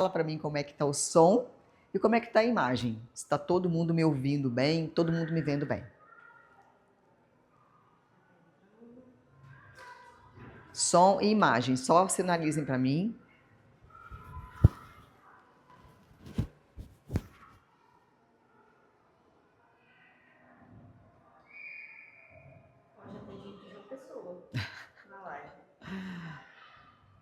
Fala para mim como é que tá o som e como é que tá a imagem. Está todo mundo me ouvindo bem, todo mundo me vendo bem. Som e imagem, só sinalizem para mim. Já tem gente de uma pessoa na live.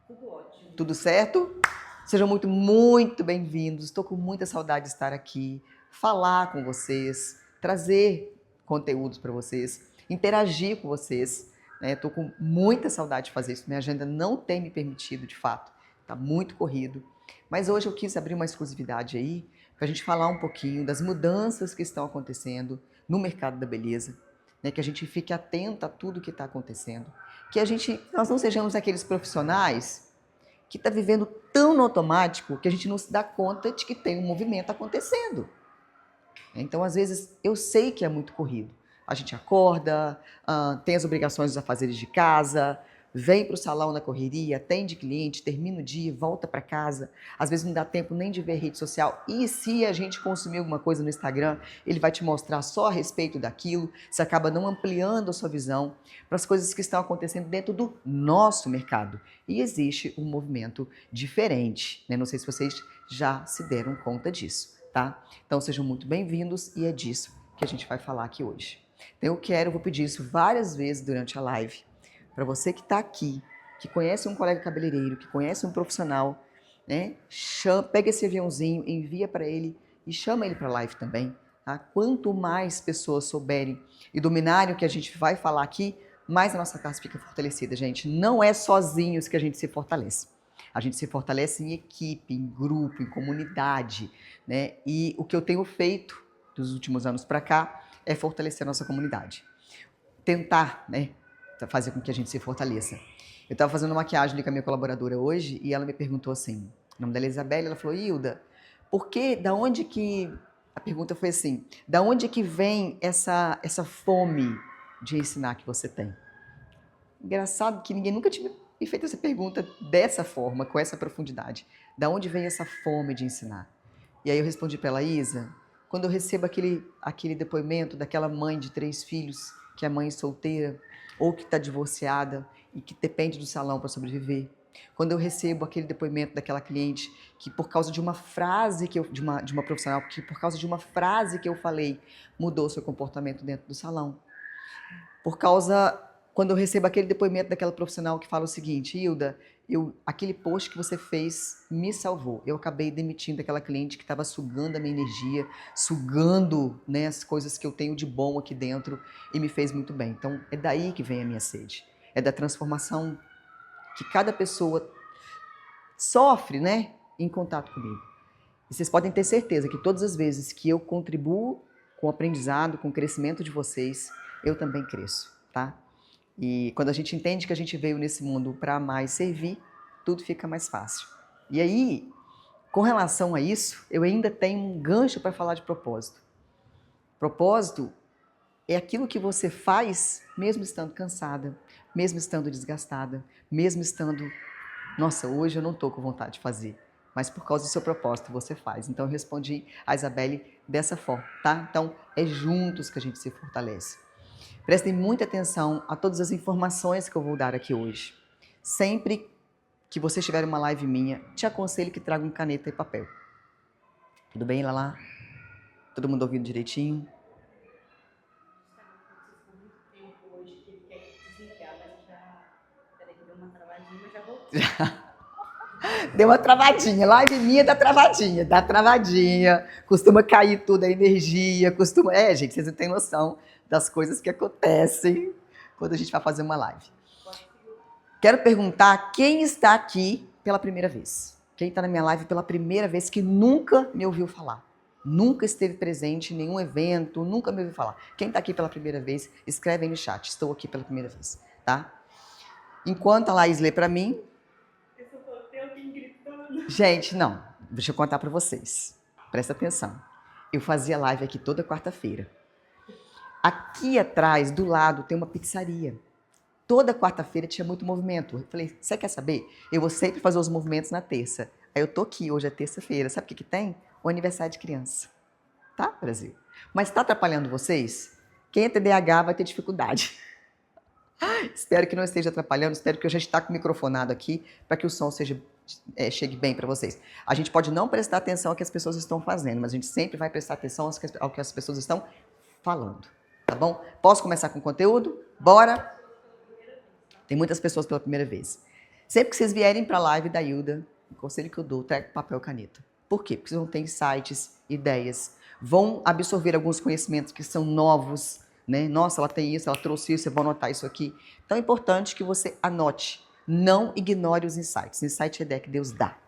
Tudo ótimo. Tudo certo? Sejam muito bem-vindos. Estou com muita saudade de estar aqui, falar com vocês, trazer conteúdos para vocês, interagir com vocês. Estou com muita saudade de fazer isso. Minha agenda não tem me permitido, de fato. Está muito corrido. Mas hoje eu quis abrir uma exclusividade aí para a gente falar um pouquinho das mudanças que estão acontecendo no mercado da beleza, que a gente fique atento a tudo que está acontecendo, que nós não sejamos aqueles profissionais que está vivendo tão no automático que a gente não se dá conta de que tem um movimento acontecendo. Então, às vezes, eu sei que é muito corrido. A gente acorda, tem as obrigações dos afazeres de casa, vem para o salão na correria, atende cliente, termina o dia, volta para casa. Às vezes não dá tempo nem de ver rede social. E se a gente consumir alguma coisa no Instagram, ele vai te mostrar só a respeito daquilo. Você acaba não ampliando a sua visão para as coisas que estão acontecendo dentro do nosso mercado. E existe um movimento diferente, né? Não sei se vocês já se deram conta disso, tá? Então sejam muito bem-vindos e é disso que a gente vai falar aqui hoje. Então eu vou pedir isso várias vezes durante a live, para você que está aqui, que conhece um colega cabeleireiro, que conhece um profissional, né? Pega esse aviãozinho, envia para ele e chama ele para a live também. Tá? Quanto mais pessoas souberem e dominarem o que a gente vai falar aqui, mais a nossa casa fica fortalecida, gente. Não é sozinhos que a gente se fortalece. A gente se fortalece em equipe, em grupo, em comunidade, né? E o que eu tenho feito dos últimos anos para cá é fortalecer a nossa comunidade. Tentar, né? Fazer com que a gente se fortaleça. Eu estava fazendo maquiagem ali com a minha colaboradora hoje e ela me perguntou assim, o nome dela é Isabelle, ela falou, Hilda, a pergunta foi assim, da onde que vem essa fome de ensinar que você tem? Engraçado que ninguém nunca tinha me feito essa pergunta dessa forma, com essa profundidade. Da onde vem essa fome de ensinar? E aí eu respondi para ela, Isa, quando eu recebo aquele depoimento daquela mãe de 3 filhos, que é mãe solteira, ou que está divorciada e que depende do salão para sobreviver. Quando eu recebo aquele depoimento daquela cliente que por causa de uma frase de uma profissional, que por causa de uma frase que eu falei, mudou seu comportamento dentro do salão. Quando eu recebo aquele depoimento daquela profissional que fala o seguinte, Hilda, aquele post que você fez me salvou. Eu acabei demitindo aquela cliente que estava sugando a minha energia, sugando, né, as coisas que eu tenho de bom aqui dentro e me fez muito bem. Então, é daí que vem a minha sede. É da transformação que cada pessoa sofre, né, em contato comigo. E vocês podem ter certeza que todas as vezes que eu contribuo com o aprendizado, com o crescimento de vocês, eu também cresço, tá? E quando a gente entende que a gente veio nesse mundo para amar e servir, tudo fica mais fácil. E aí, com relação a isso, eu ainda tenho um gancho para falar de propósito. Propósito é aquilo que você faz mesmo estando cansada, mesmo estando desgastada, mesmo estando, nossa, hoje eu não estou com vontade de fazer, mas por causa do seu propósito você faz. Então eu respondi a Isabelle dessa forma, tá? Então é juntos que a gente se fortalece. Prestem muita atenção a todas as informações que eu vou dar aqui hoje. Sempre que você estiver em uma live minha, te aconselho que traga caneta e papel. Tudo bem, Lala? Todo mundo ouvindo direitinho? Hoje que ele quer desligar, mas já. Peraí, que deu uma travadinha, mas já voltou. Deu uma travadinha, live minha dá travadinha, costuma cair tudo a energia, costuma... gente, vocês não têm noção das coisas que acontecem quando a gente vai fazer uma live. Quero perguntar quem está aqui pela primeira vez. Quem está na minha live pela primeira vez que nunca me ouviu falar. Nunca esteve presente em nenhum evento, nunca me ouviu falar. Quem está aqui pela primeira vez, escreve aí no chat. Estou aqui pela primeira vez, tá? Enquanto a Laís lê para mim... Gente, não. Deixa eu contar para vocês. Presta atenção. Eu fazia live aqui toda quarta-feira. Aqui atrás, do lado, tem uma pizzaria. Toda quarta-feira tinha muito movimento. Eu falei, você quer saber? Eu vou sempre fazer os movimentos na terça. Aí eu tô aqui, hoje é terça-feira, sabe o que que tem? O aniversário de criança. Tá, Brasil? Mas tá atrapalhando vocês? Quem é TDAH vai ter dificuldade. Espero que não esteja atrapalhando, espero que eu já esteja com o microfonado aqui para que o som chegue bem para vocês. A gente pode não prestar atenção ao que as pessoas estão fazendo, mas a gente sempre vai prestar atenção ao que as pessoas estão falando, tá bom? Posso começar com o conteúdo? Bora? Tem muitas pessoas pela primeira vez. Sempre que vocês vierem para a live da Hilda, o conselho que eu dou, traga papel e caneta. Por quê? Porque vocês vão ter insights, ideias, vão absorver alguns conhecimentos que são novos, né? Nossa, ela tem isso, ela trouxe isso, eu vou anotar isso aqui. Então é importante que você anote. Não ignore os insights. Insight é a ideia que Deus dá,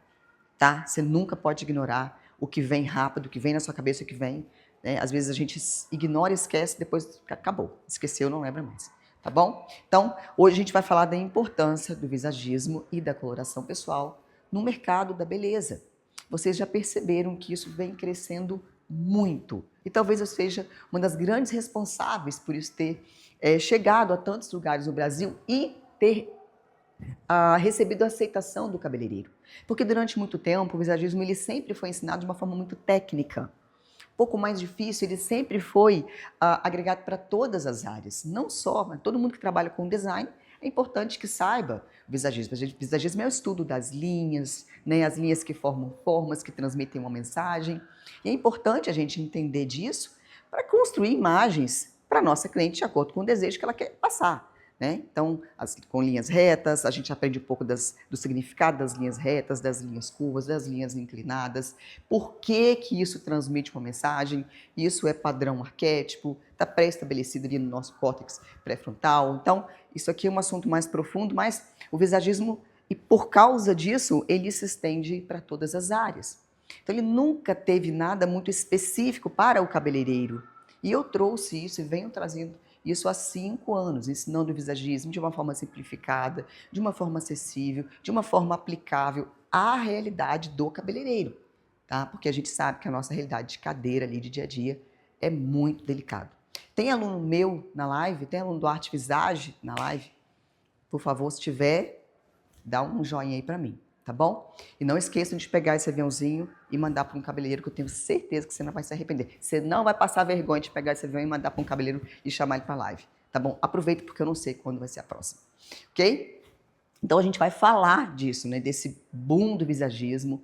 tá? Você nunca pode ignorar o que vem rápido, o que vem na sua cabeça, o que vem, né? Às vezes a gente ignora, esquece, depois acabou. Esqueceu, não lembra mais. Tá bom? Então, hoje a gente vai falar da importância do visagismo e da coloração pessoal no mercado da beleza. Vocês já perceberam que isso vem crescendo muito. E talvez eu seja uma das grandes responsáveis por isso ter chegado a tantos lugares no Brasil e ter recebido a aceitação do cabeleireiro. Porque durante muito tempo o visagismo ele sempre foi ensinado de uma forma muito técnica. Pouco mais difícil, ele sempre foi agregado para todas as áreas, não só, mas todo mundo que trabalha com design é importante que saiba o visagismo. O visagismo é o estudo das linhas, né, as linhas que formam formas, que transmitem uma mensagem. E é importante a gente entender disso para construir imagens para a nossa cliente de acordo com o desejo que ela quer passar. Né? Então, com linhas retas, a gente aprende um pouco do significado das linhas retas, das linhas curvas, das linhas inclinadas, por que que isso transmite uma mensagem, isso é padrão arquétipo, está pré-estabelecido ali no nosso córtex pré-frontal. Então, isso aqui é um assunto mais profundo, mas o visagismo, e por causa disso, ele se estende para todas as áreas. Então, ele nunca teve nada muito específico para o cabeleireiro. E eu trouxe isso e venho trazendo isso há 5 anos, ensinando o visagismo de uma forma simplificada, de uma forma acessível, de uma forma aplicável à realidade do cabeleireiro, tá? Porque a gente sabe que a nossa realidade de cadeira ali, de dia a dia, é muito delicado. Tem aluno meu na live? Tem aluno do Arte Visage na live? Por favor, se tiver, dá um joinha aí pra mim, tá bom? E não esqueçam de pegar esse aviãozinho e mandar para um cabeleireiro, que eu tenho certeza que você não vai se arrepender. Você não vai passar vergonha de pegar esse avião e mandar para um cabeleireiro e chamar ele para live, tá bom? Aproveita porque eu não sei quando vai ser a próxima, ok? Então a gente vai falar disso, né? Desse boom do visagismo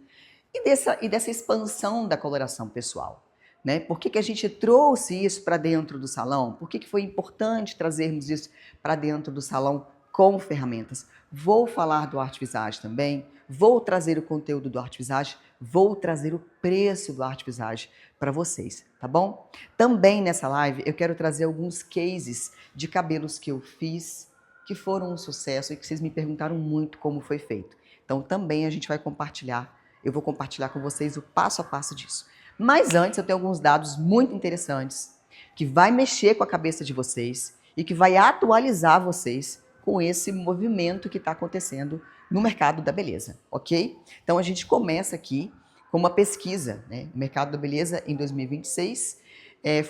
e dessa expansão da coloração pessoal. Né? Por que que a gente trouxe isso para dentro do salão? Por que que foi importante trazermos isso para dentro do salão com ferramentas? Vou falar do Arte Visage também, vou trazer o conteúdo do Arte Visage, vou trazer o preço do Arte Visage para vocês, tá bom? Também nessa live eu quero trazer alguns cases de cabelos que eu fiz, que foram um sucesso e que vocês me perguntaram muito como foi feito. Então também a gente vai compartilhar, eu vou compartilhar com vocês o passo a passo disso. Mas antes eu tenho alguns dados muito interessantes que vai mexer com a cabeça de vocês e que vai atualizar vocês com esse movimento que está acontecendo no mercado da beleza, ok? Então a gente começa aqui com uma pesquisa, né? O mercado da beleza em 2026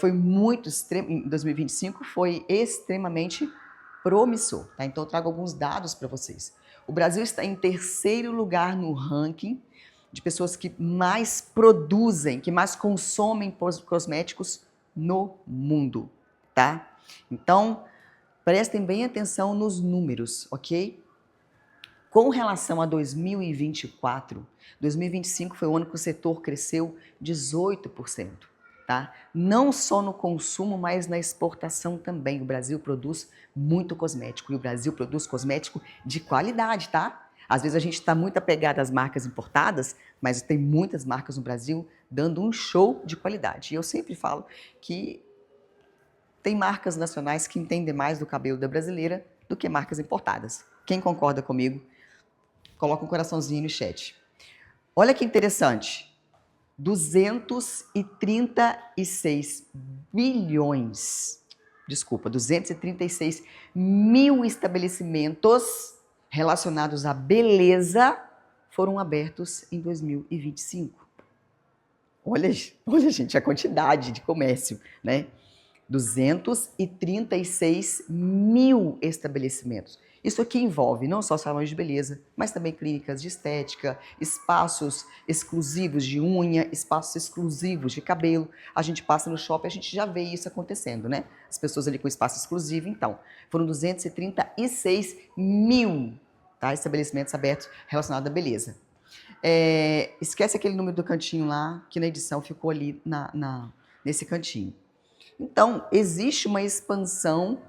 foi muito em 2025 foi extremamente promissor, tá? Então eu trago alguns dados para vocês. O Brasil está em 3º lugar no ranking de pessoas que mais produzem, que mais consomem cosméticos no mundo, tá? Então, prestem bem atenção nos números, ok? Com relação a 2024, 2025 foi o ano que o setor cresceu 18%, tá? Não só no consumo, mas na exportação também. O Brasil produz muito cosmético e o Brasil produz cosmético de qualidade, tá? Às vezes a gente está muito apegado às marcas importadas, mas tem muitas marcas no Brasil dando um show de qualidade. E eu sempre falo que tem marcas nacionais que entendem mais do cabelo da brasileira do que marcas importadas. Quem concorda comigo, coloca um coraçãozinho no chat. Olha que interessante. 236 mil estabelecimentos relacionados à beleza foram abertos em 2025. Olha, gente, a quantidade de comércio, né? 236 mil estabelecimentos. Isso aqui envolve não só salões de beleza, mas também clínicas de estética, espaços exclusivos de unha, espaços exclusivos de cabelo. A gente passa no shopping, a gente já vê isso acontecendo, né? As pessoas ali com espaço exclusivo. Então, foram 236 mil, tá, estabelecimentos abertos relacionados à beleza. Esquece aquele número do cantinho lá, que na edição ficou ali nesse cantinho. Então, existe uma expansão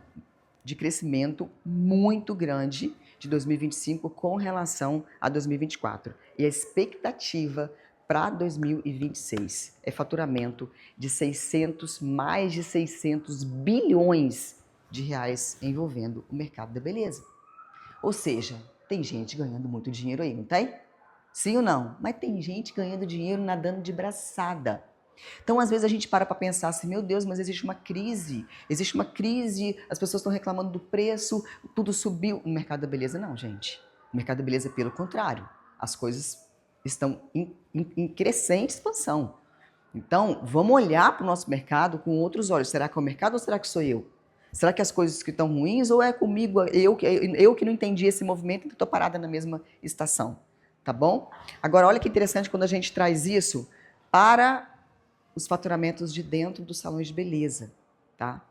de crescimento muito grande de 2025 com relação a 2024. E a expectativa para 2026 é faturamento de mais de 600 bilhões de reais envolvendo o mercado da beleza. Ou seja, tem gente ganhando muito dinheiro aí, não tem? Sim ou não? Mas tem gente ganhando dinheiro nadando de braçada. Então, às vezes, a gente para pensar assim, meu Deus, mas existe uma crise, as pessoas estão reclamando do preço, tudo subiu. No mercado da beleza, não, gente. No mercado da beleza, pelo contrário, as coisas estão em crescente expansão. Então, vamos olhar para o nosso mercado com outros olhos. Será que é o mercado ou será que sou eu? Será que as coisas que estão ruins ou é comigo, eu que não entendi esse movimento e estou parada na mesma estação? Tá bom? Agora, olha que interessante quando a gente traz isso para os faturamentos de dentro dos salões de beleza, tá?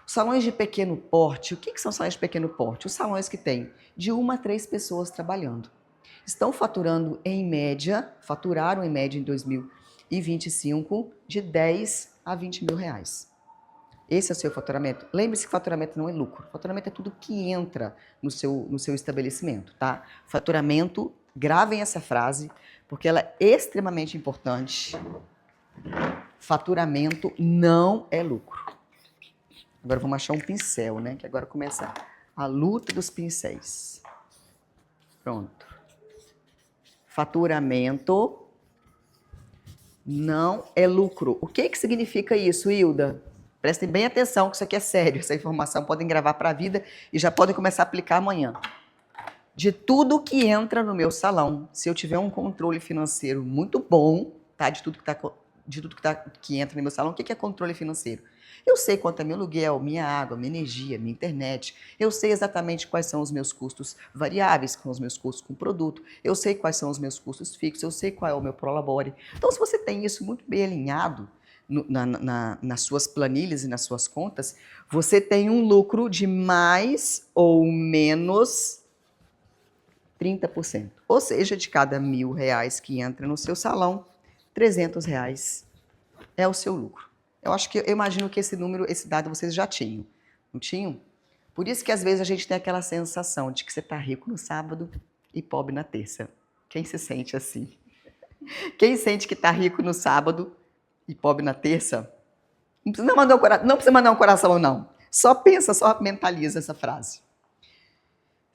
Os salões de pequeno porte, o que são salões de pequeno porte? Os salões que têm de 1 a 3 pessoas trabalhando. Estão faturaram em média em 2025 de 10 a 20 mil reais. Esse é o seu faturamento. Lembre-se que faturamento não é lucro. Faturamento é tudo que entra no seu estabelecimento, tá? Faturamento, gravem essa frase, porque ela é extremamente importante. Faturamento não é lucro. Agora vamos achar um pincel, né? Que agora começa a luta dos pincéis. Pronto. Faturamento não é lucro. O que significa isso, Hilda? Prestem bem atenção que isso aqui é sério. Essa informação podem gravar para a vida e já podem começar a aplicar amanhã. De tudo que entra no meu salão, se eu tiver um controle financeiro muito bom, tá? De tudo que entra no meu salão, o que é controle financeiro? Eu sei quanto é meu aluguel, minha água, minha energia, minha internet. Eu sei exatamente quais são os meus custos variáveis, quais são os meus custos com produto. Eu sei quais são os meus custos fixos, eu sei qual é o meu prolabore. Então, se você tem isso muito bem alinhado nas suas planilhas e nas suas contas, você tem um lucro de mais ou menos 30%. Ou seja, de cada R$1.000 que entra no seu salão, R$300 é o seu lucro. Eu imagino que esse dado vocês já tinham. Não tinham? Por isso que às vezes a gente tem aquela sensação de que você está rico no sábado e pobre na terça. Quem se sente assim? Quem sente que está rico no sábado e pobre na terça? Não precisa mandar um coração, não. Só pensa, só mentaliza essa frase.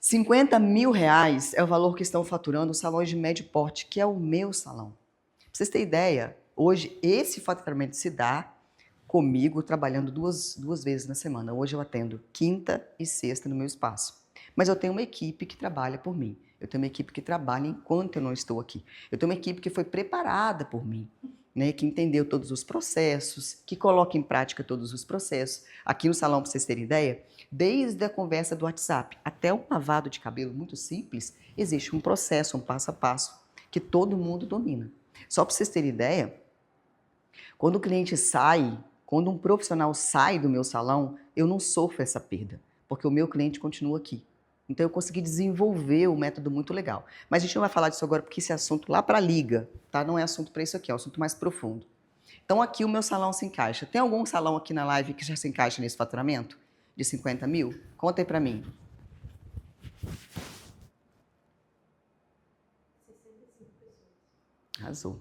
R$50 mil é o valor que estão faturando os salões de médio porte, que é o meu salão. Pra vocês terem ideia, hoje esse faturamento se dá comigo trabalhando duas vezes na semana. Hoje eu atendo quinta e sexta no meu espaço. Mas eu tenho uma equipe que trabalha por mim. Eu tenho uma equipe que trabalha enquanto eu não estou aqui. Eu tenho uma equipe que foi preparada por mim, né, que entendeu todos os processos, que coloca em prática todos os processos. Aqui no salão, para vocês terem ideia, desde a conversa do WhatsApp até um lavado de cabelo muito simples, existe um processo, um passo a passo, que todo mundo domina. Só para vocês terem ideia, quando o cliente sai, quando um profissional sai do meu salão, eu não sofro essa perda, porque o meu cliente continua aqui. Então eu consegui desenvolver um método muito legal. Mas a gente não vai falar disso agora porque esse assunto lá para a liga, tá? Não é assunto para isso aqui, é um assunto mais profundo. Então aqui o meu salão se encaixa. Tem algum salão aqui na live que já se encaixa nesse faturamento de 50 mil? Conta aí para mim. 65 pessoas. Arrasou.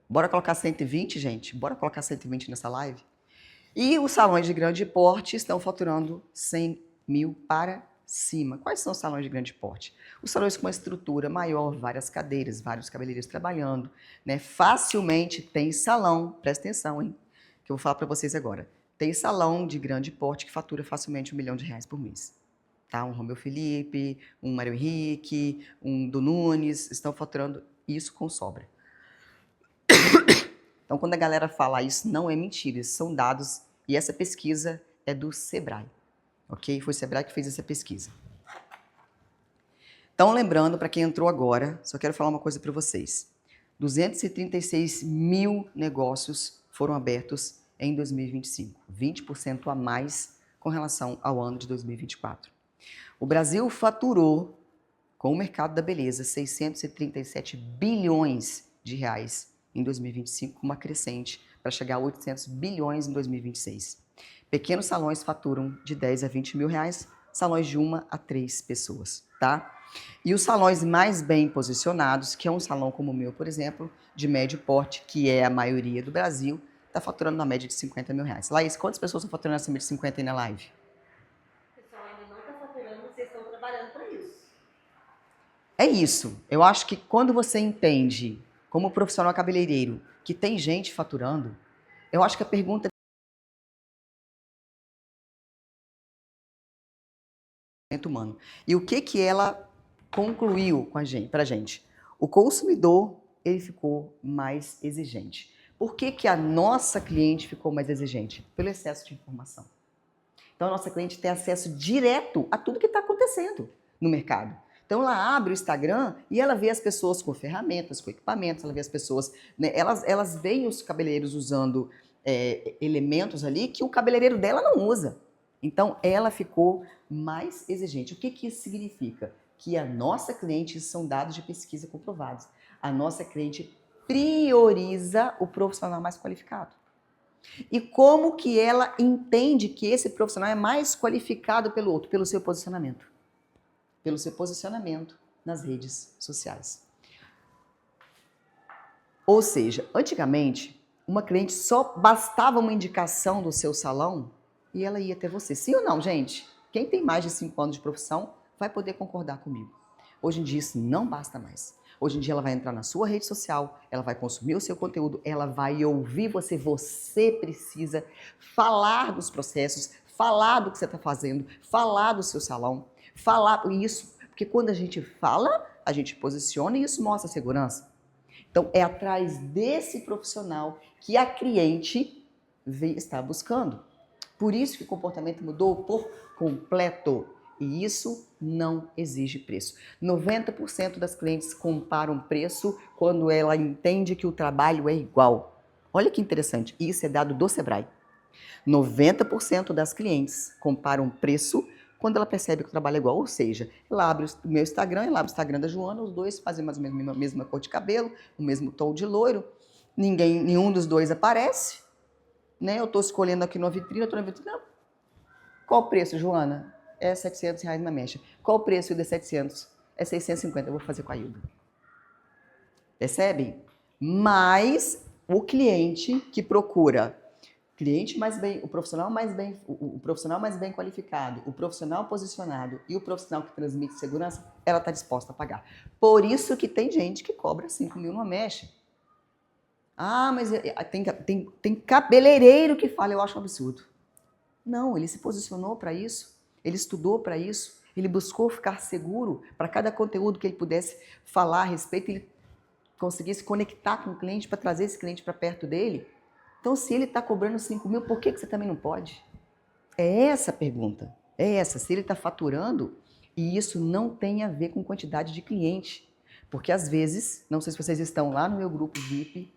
Bora colocar 120, gente? Bora colocar 120 nessa live? E os salões de grande porte estão faturando 100 mil para cima. Quais são os salões de grande porte? Os salões com uma estrutura maior, várias cadeiras, vários cabeleireiros trabalhando, né? Facilmente tem salão, presta atenção, hein? Que eu vou falar para vocês agora. Tem salão de grande porte que fatura facilmente R$1 milhão por mês. Tá? Um Romeu Felipe, um Mário Henrique, um do Nunes, estão faturando isso com sobra. Então, quando a galera fala isso, não é mentira, isso são dados, e essa pesquisa é do Sebrae, ok? Foi o Sebrae que fez essa pesquisa. Então, lembrando, para quem entrou agora, só quero falar uma coisa para vocês. 236 mil negócios foram abertos em 2025, 20% a mais com relação ao ano de 2024. O Brasil faturou, com o mercado da beleza, 637 bilhões de reais em 2025, uma crescente para chegar a 800 bilhões em 2026. Pequenos salões faturam de 10 a 20 mil reais, salões de 1 a 3 pessoas, tá? E os salões mais bem posicionados, que é um salão como o meu, por exemplo, de médio porte, que é a maioria do Brasil, está faturando na média de 50 mil reais. Laís, quantas pessoas estão faturando acima de 50 aí na live? O pessoal ainda não está faturando, vocês estão trabalhando para isso. É isso. Eu acho que quando você entende, como profissional cabeleireiro, que tem gente faturando, eu acho que a pergunta é humano. E o que ela concluiu com a gente, pra gente? O consumidor, ele ficou mais exigente. Por que a nossa cliente ficou mais exigente? Pelo excesso de informação. Então, a nossa cliente tem acesso direto a tudo que está acontecendo no mercado. Então, ela abre o Instagram e ela vê as pessoas com ferramentas, com equipamentos, ela vê as pessoas, né, elas veem os cabeleireiros usando elementos ali que o cabeleireiro dela não usa. Então, ela ficou mais exigente. O que isso significa? Que a nossa cliente, são dados de pesquisa comprovados, a nossa cliente prioriza o profissional mais qualificado. E como que ela entende que esse profissional é mais qualificado pelo outro? Pelo seu posicionamento. Pelo seu posicionamento nas redes sociais. Ou seja, antigamente, uma cliente só bastava uma indicação do seu salão e ela ia até você. Sim ou não, gente? Quem tem mais de 5 anos de profissão vai poder concordar comigo. Hoje em dia isso não basta mais. Hoje em dia ela vai entrar na sua rede social, ela vai consumir o seu conteúdo, ela vai ouvir você. Você precisa falar dos processos, falar do que você está fazendo, falar do seu salão, falar isso. Porque quando a gente fala, a gente posiciona e isso mostra segurança. Então é atrás desse profissional que a cliente está buscando. Por isso que o comportamento mudou por completo. E isso não exige preço. 90% das clientes comparam preço quando ela entende que o trabalho é igual. Olha que interessante, isso é dado do Sebrae. 90% das clientes comparam preço quando ela percebe que o trabalho é igual. Ou seja, ela abre o meu Instagram, ela abre o Instagram da Joana, os dois fazem mais ou menos a mesma cor de cabelo, o mesmo tom de loiro, nenhum dos dois aparece, né? Eu estou escolhendo aqui na vitrine, eu estou na vitrine. Qual o preço, Joana? É R$700 na mecha. Qual o preço de 700? É 650, eu vou fazer com a Hilda. Percebem? Mas o cliente que procura o profissional mais bem qualificado, o profissional posicionado e o profissional que transmite segurança, ela está disposta a pagar. Por isso que tem gente que cobra 5 mil numa mecha. Ah, mas tem cabeleireiro que fala, eu acho um absurdo. Não, ele se posicionou para isso, ele estudou para isso, ele buscou ficar seguro para cada conteúdo que ele pudesse falar a respeito, ele conseguisse conectar com o cliente para trazer esse cliente para perto dele. Então, se ele está cobrando 5 mil, por que você também não pode? É essa a pergunta. É essa. Se ele está faturando, e isso não tem a ver com quantidade de cliente. Porque, às vezes, não sei se vocês estão lá no meu grupo VIP,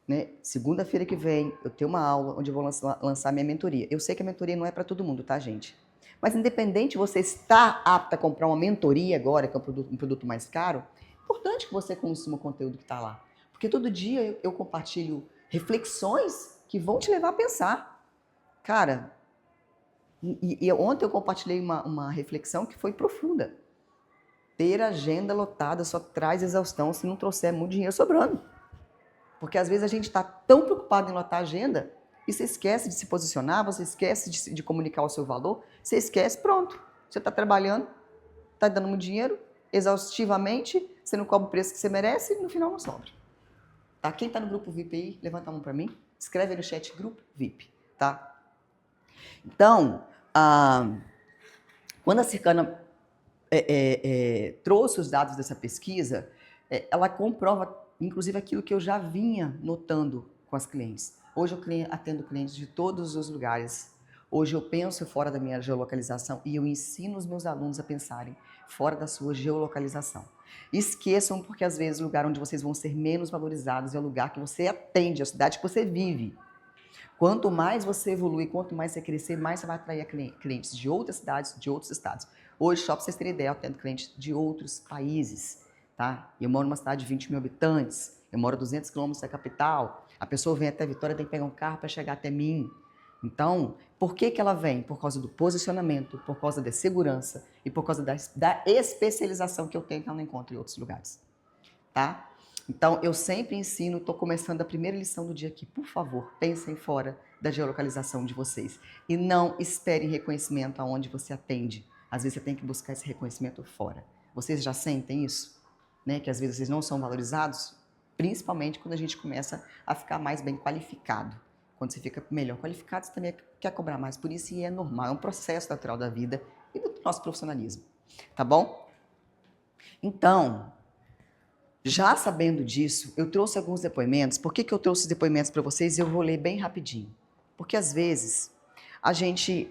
né? Segunda-feira que vem, eu tenho uma aula onde eu vou lançar minha mentoria. Eu sei que a mentoria não é para todo mundo, tá, gente? Mas, independente de você estar apta a comprar uma mentoria agora, que é um produto mais caro, é importante que você consuma o conteúdo que está lá. Porque todo dia eu compartilho reflexões que vão te levar a pensar. Cara, e ontem eu compartilhei uma reflexão que foi profunda. Ter agenda lotada só traz exaustão se não trouxer muito dinheiro sobrando. Porque às vezes a gente está tão preocupado em lotar a agenda e você esquece de se posicionar, você esquece de comunicar o seu valor, você esquece, pronto. Você está trabalhando, está dando muito dinheiro, exaustivamente, você não cobra o preço que você merece e no final não sobra. Tá? Quem está no grupo VIP aí, levanta a mão para mim, escreve aí no chat grupo VIP, tá? Então, quando a Circana trouxe os dados dessa pesquisa, ela comprova, inclusive, aquilo que eu já vinha notando com as clientes. Hoje eu atendo clientes de todos os lugares. Hoje eu penso fora da minha geolocalização e eu ensino os meus alunos a pensarem fora da sua geolocalização. Esqueçam, porque às vezes o lugar onde vocês vão ser menos valorizados é o lugar que você atende, a cidade que você vive. Quanto mais você evoluir, quanto mais você crescer, mais você vai atrair clientes de outras cidades, de outros estados. Hoje, só para vocês terem ideia, eu atendo clientes de outros países, tá? Eu moro numa cidade de 20 mil habitantes, eu moro a 200 quilômetros da capital, a pessoa vem até Vitória, tem que pegar um carro para chegar até mim. Então, por que ela vem? Por causa do posicionamento, por causa da segurança e por causa da especialização que eu tenho que ela não encontra em outros lugares, tá? Então, eu sempre ensino, estou começando a primeira lição do dia aqui. Por favor, pensem fora da geolocalização de vocês. E não esperem reconhecimento aonde você atende. Às vezes você tem que buscar esse reconhecimento fora. Vocês já sentem isso? Né? Que às vezes vocês não são valorizados? Principalmente quando a gente começa a ficar mais bem qualificado. Quando você fica melhor qualificado, você também quer cobrar mais por isso e é normal. É um processo natural da vida e do nosso profissionalismo. Tá bom? Então, já sabendo disso, eu trouxe alguns depoimentos. Por que eu trouxe os depoimentos para vocês? Eu vou ler bem rapidinho. Porque às vezes a gente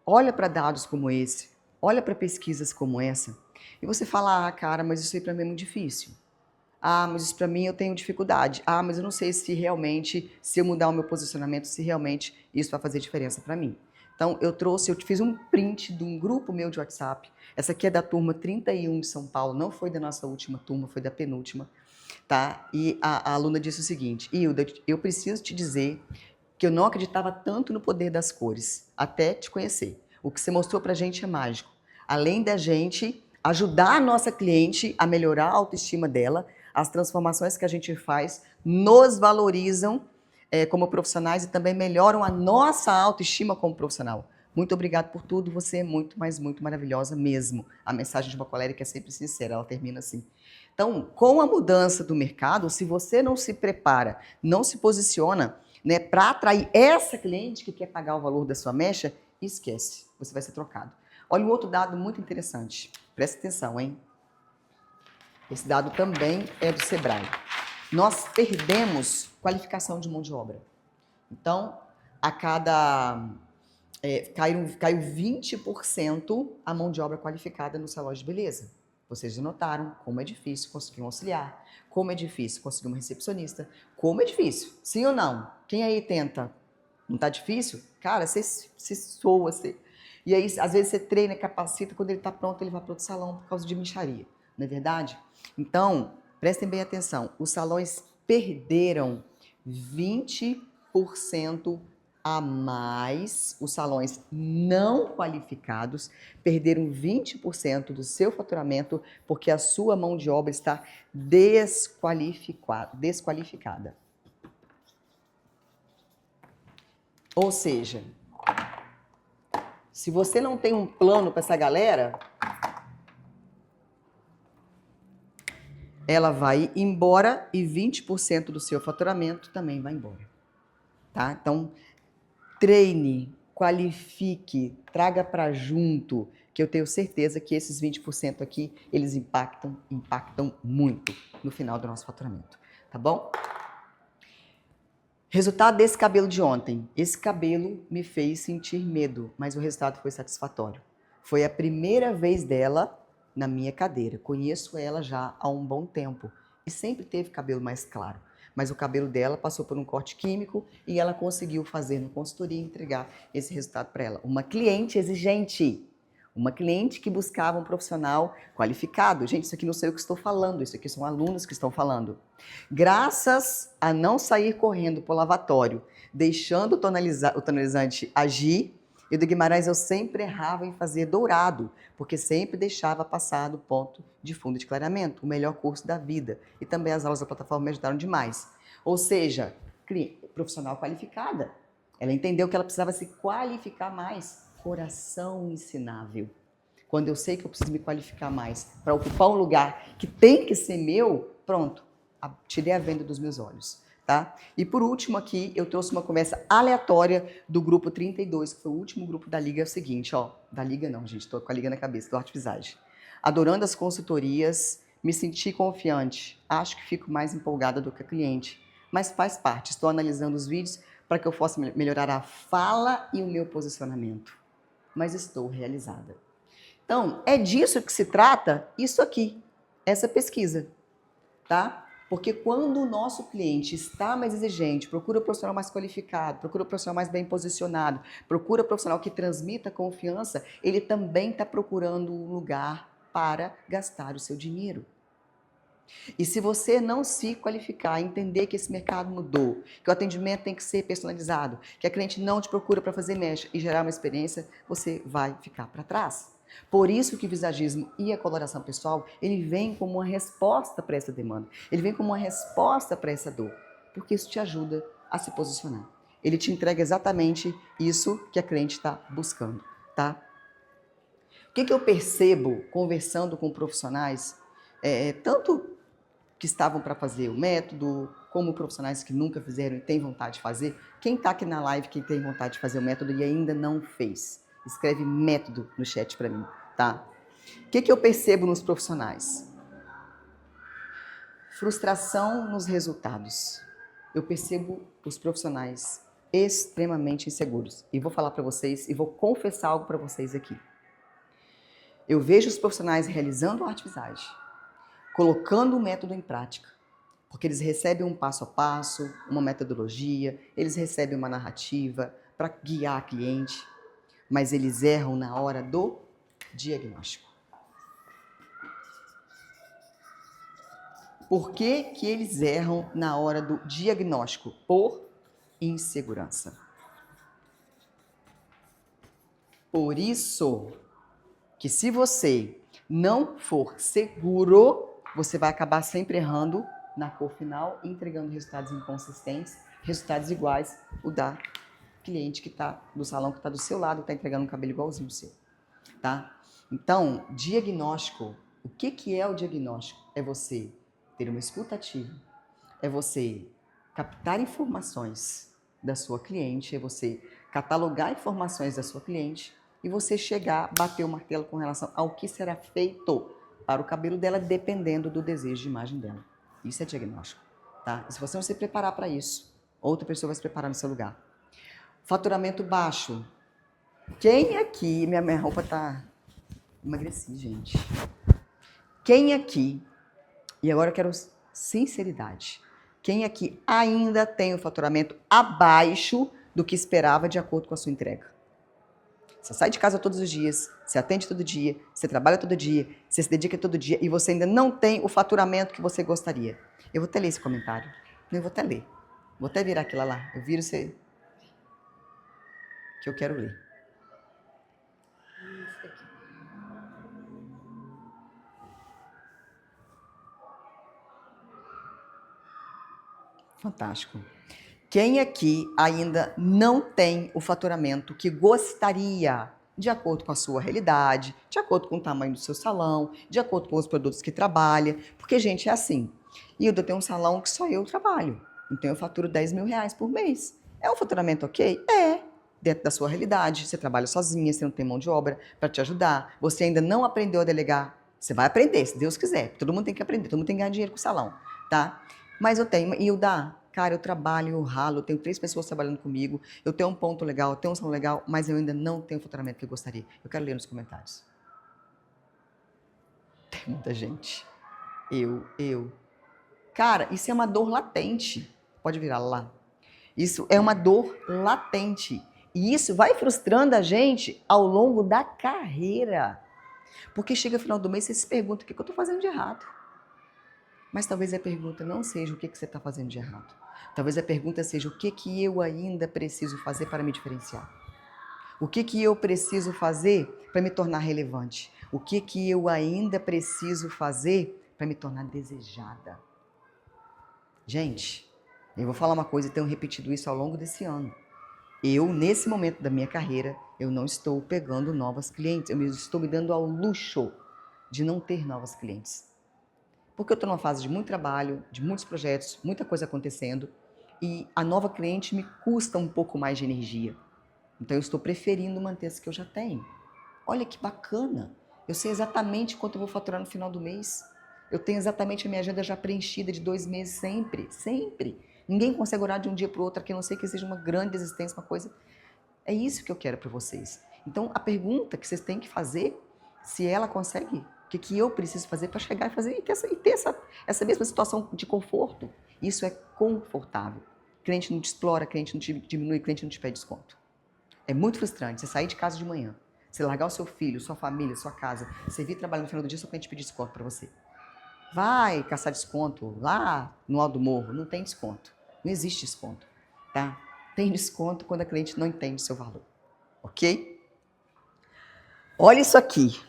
olha para dados como esse, olha para pesquisas como essa, e você fala, ah, cara, mas isso aí para mim é muito difícil. Ah, mas isso para mim eu tenho dificuldade. Ah, mas eu não sei se realmente, se eu mudar o meu posicionamento, se realmente isso vai fazer diferença para mim. Então, eu fiz um print de um grupo meu de WhatsApp. Essa aqui é da turma 31 de São Paulo, não foi da nossa última turma, foi da penúltima, tá? E a aluna disse o seguinte, Hilda, eu preciso te dizer que eu não acreditava tanto no poder das cores, até te conhecer. O que você mostrou pra gente é mágico. Além da gente ajudar a nossa cliente a melhorar a autoestima dela, as transformações que a gente faz nos valorizam como profissionais e também melhoram a nossa autoestima como profissional. Muito obrigado por tudo, você é muito, mas muito maravilhosa mesmo. A mensagem de uma colérica é sempre sincera, ela termina assim. Então, com a mudança do mercado, se você não se prepara, não se posiciona, né, para atrair essa cliente que quer pagar o valor da sua mecha, esquece, você vai ser trocado. Olha um outro dado muito interessante, presta atenção, hein? Esse dado também é do Sebrae. Nós perdemos qualificação de mão de obra. Então, a cada... caiu 20% a mão de obra qualificada no salão de beleza. Vocês já notaram como é difícil conseguir um auxiliar, como é difícil conseguir uma recepcionista, como é difícil, sim ou não? Quem aí tenta? Não tá difícil? Cara, você soa, você... E aí, às vezes, você treina, capacita, quando ele tá pronto, ele vai para outro salão por causa de mixaria, não é verdade? Então, prestem bem atenção, os salões perderam 20% a mais, os salões não qualificados perderam 20% do seu faturamento porque a sua mão de obra está desqualificada. Ou seja, se você não tem um plano para essa galera, ela vai embora e 20% do seu faturamento também vai embora. Tá? Então, treine, qualifique, traga para junto, que eu tenho certeza que esses 20% aqui, eles impactam muito no final do nosso faturamento, tá bom? Resultado desse cabelo de ontem. Esse cabelo me fez sentir medo, mas o resultado foi satisfatório. Foi a primeira vez dela na minha cadeira. Conheço ela já há um bom tempo e sempre teve cabelo mais claro. Mas o cabelo dela passou por um corte químico e ela conseguiu fazer no consultoria e entregar esse resultado para ela. Uma cliente exigente, uma cliente que buscava um profissional qualificado. Gente, isso aqui não sei o que estou falando, isso aqui são alunos que estão falando. Graças a não sair correndo para o lavatório, deixando o tonalizante agir, eu do Guimarães eu sempre errava em fazer dourado, porque sempre deixava passar do ponto de fundo de clareamento, o melhor curso da vida. E também as aulas da plataforma me ajudaram demais. Ou seja, profissional qualificada. Ela entendeu que ela precisava se qualificar mais. Coração ensinável. Quando eu sei que eu preciso me qualificar mais para ocupar um lugar que tem que ser meu, pronto, tirei a venda dos meus olhos. Tá? E por último aqui, eu trouxe uma conversa aleatória do grupo 32, que foi o último grupo da Liga, é o seguinte, ó, da Liga não, gente, tô com a Liga na cabeça, do Arte Visage. Adorando as consultorias, me senti confiante, acho que fico mais empolgada do que a cliente, mas faz parte, estou analisando os vídeos para que eu possa melhorar a fala e o meu posicionamento. Mas estou realizada. Então, é disso que se trata isso aqui, essa pesquisa, tá? Porque quando o nosso cliente está mais exigente, procura um profissional mais qualificado, procura um profissional mais bem posicionado, procura um profissional que transmita confiança, ele também está procurando um lugar para gastar o seu dinheiro. E se você não se qualificar, entender que esse mercado mudou, que o atendimento tem que ser personalizado, que a cliente não te procura para fazer mecha e gerar uma experiência, você vai ficar para trás. Por isso que o visagismo e a coloração pessoal, ele vem como uma resposta para essa demanda. Ele vem como uma resposta para essa dor, porque isso te ajuda a se posicionar. Ele te entrega exatamente isso que a cliente está buscando, tá? O que eu percebo conversando com profissionais, tanto que estavam para fazer o método, como profissionais que nunca fizeram e têm vontade de fazer. Quem está aqui na live que tem vontade de fazer o método e ainda não fez, escreve método no chat para mim, tá? O que eu percebo nos profissionais? Frustração nos resultados. Eu percebo os profissionais extremamente inseguros. E vou falar para vocês e vou confessar algo para vocês aqui. Eu vejo os profissionais realizando a arte-visagem, colocando o método em prática, porque eles recebem um passo a passo, uma metodologia, eles recebem uma narrativa para guiar a cliente, mas eles erram na hora do diagnóstico. Por que que eles erram na hora do diagnóstico? Por insegurança. Por isso que se você não for seguro, você vai acabar sempre errando na cor final e entregando resultados inconsistentes, resultados iguais o da cliente que está do salão, que está do seu lado, está entregando um cabelo igualzinho o seu, tá? Então, diagnóstico, o que é o diagnóstico? É você ter uma escuta ativa, é você captar informações da sua cliente, é você catalogar informações da sua cliente e você chegar, bater o martelo com relação ao que será feito para o cabelo dela, dependendo do desejo de imagem dela. Isso é diagnóstico, tá? E se você não se preparar para isso, outra pessoa vai se preparar no seu lugar. Faturamento baixo. Quem aqui... Minha roupa tá... Emagreci, gente. Quem aqui... E agora eu quero sinceridade. Quem aqui ainda tem o faturamento abaixo do que esperava de acordo com a sua entrega? Você sai de casa todos os dias, você atende todo dia, você trabalha todo dia, você se dedica todo dia e você ainda não tem o faturamento que você gostaria. Eu vou até ler esse comentário. Eu vou até ler. Vou até virar aquilo lá. Eu viro você... que eu quero ler. Isso aqui. Fantástico. Quem aqui ainda não tem o faturamento que gostaria, de acordo com a sua realidade, de acordo com o tamanho do seu salão, de acordo com os produtos que trabalha? Porque, gente, é assim. E eu tenho um salão que só eu trabalho. Então eu faturo 10 mil reais por mês. É um faturamento ok? É. Dentro da sua realidade. Você trabalha sozinha, você não tem mão de obra para te ajudar. Você ainda não aprendeu a delegar. Você vai aprender, se Deus quiser. Todo mundo tem que aprender, todo mundo tem que ganhar dinheiro com o salão, tá? Mas eu tenho, e eu cara, eu trabalho, eu ralo, eu tenho 3 pessoas trabalhando comigo, eu tenho um ponto legal, eu tenho um salão legal, mas eu ainda não tenho o faturamento que eu gostaria. Eu quero ler nos comentários. Tem muita gente. Eu. Cara, isso é uma dor latente. Pode virar lá. Isso é uma dor latente. E isso vai frustrando a gente ao longo da carreira. Porque chega no final do mês e você se pergunta o que eu estou fazendo de errado. Mas talvez a pergunta não seja o que você está fazendo de errado. Talvez a pergunta seja o que eu ainda preciso fazer para me diferenciar. O que eu preciso fazer para me tornar relevante. O que eu ainda preciso fazer para me tornar desejada. Gente, eu vou falar uma coisa e tenho repetido isso ao longo desse ano. Eu, nesse momento da minha carreira, eu não estou pegando novas clientes. Eu estou me dando ao luxo de não ter novas clientes. Porque eu estou numa fase de muito trabalho, de muitos projetos, muita coisa acontecendo, e a nova cliente me custa um pouco mais de energia. Então eu estou preferindo manter as que eu já tenho. Olha que bacana! Eu sei exatamente quanto eu vou faturar no final do mês. Eu tenho exatamente a minha agenda já preenchida de 2 meses sempre, sempre. Ninguém consegue orar de um dia para o outro, a não ser que seja uma grande existência, uma coisa. É isso que eu quero para vocês. Então, a pergunta que vocês têm que fazer, se ela consegue, o que eu preciso fazer para chegar e fazer e ter essa mesma situação de conforto. Isso é confortável. Cliente não te explora, cliente não te diminui, cliente não te pede desconto. É muito frustrante você sair de casa de manhã, você largar o seu filho, sua família, sua casa, você vir trabalhar no final do dia, seu cliente pedir desconto para você. Vai caçar desconto lá no alto do morro, não tem desconto. Não existe desconto, tá? Tem desconto quando a cliente não entende o seu valor, ok? Olha isso aqui.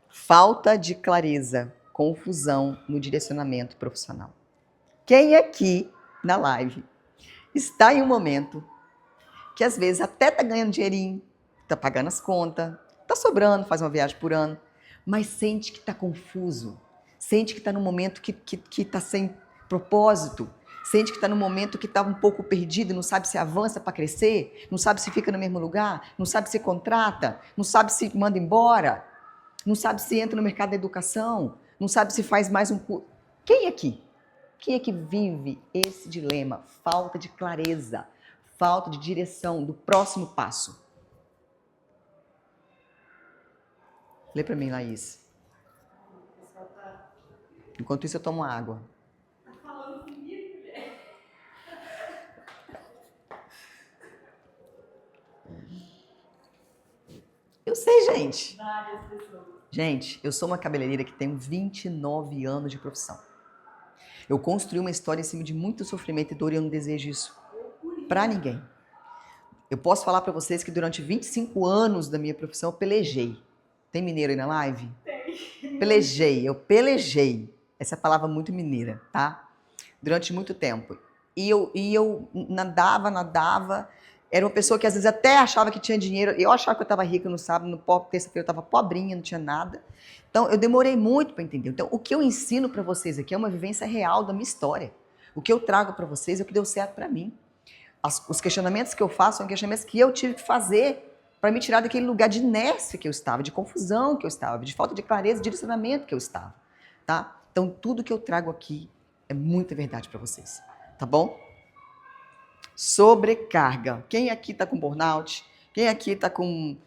Falta de clareza, confusão no direcionamento profissional. Quem aqui na live está em um momento que às vezes até tá ganhando dinheirinho, tá pagando as contas, tá sobrando, faz uma viagem por ano, mas sente que tá confuso, sente que tá num momento que tá sem propósito, sente que tá num momento que tá um pouco perdido, não sabe se avança para crescer, não sabe se fica no mesmo lugar, não sabe se contrata, não sabe se manda embora, não sabe se entra no mercado da educação, não sabe se faz mais um curso. Quem aqui? Quem é que vive esse dilema? Falta de clareza, falta de direção do próximo passo. Lê para mim, Laís. Enquanto isso, eu tomo água. Tá falando comigo, mulher? Eu sei, gente. Várias pessoas. Gente, eu sou uma cabeleireira que tem 29 anos de profissão. Eu construí uma história em cima de muito sofrimento e dor e eu não desejo isso para ninguém. Eu posso falar para vocês que durante 25 anos da minha profissão eu pelejei. Tem mineiro aí na live? Tem. Eu pelejei. Essa é a palavra muito mineira, tá? Durante muito tempo. E eu nadava. Era uma pessoa que às vezes até achava que tinha dinheiro. Eu achava que eu estava rica no sábado, no terça-feira eu estava pobrinha, não tinha nada. Então eu demorei muito para entender. Então o que eu ensino para vocês aqui é uma vivência real da minha história. O que eu trago para vocês é o que deu certo para mim. Os questionamentos que eu faço são questionamentos que eu tive que fazer para me tirar daquele lugar de inércia que eu estava, de confusão que eu estava, de falta de clareza, de direcionamento que eu estava, tá? Então, tudo que eu trago aqui é muita verdade para vocês, tá bom? Sobrecarga. Quem aqui está com burnout? Quem aqui está com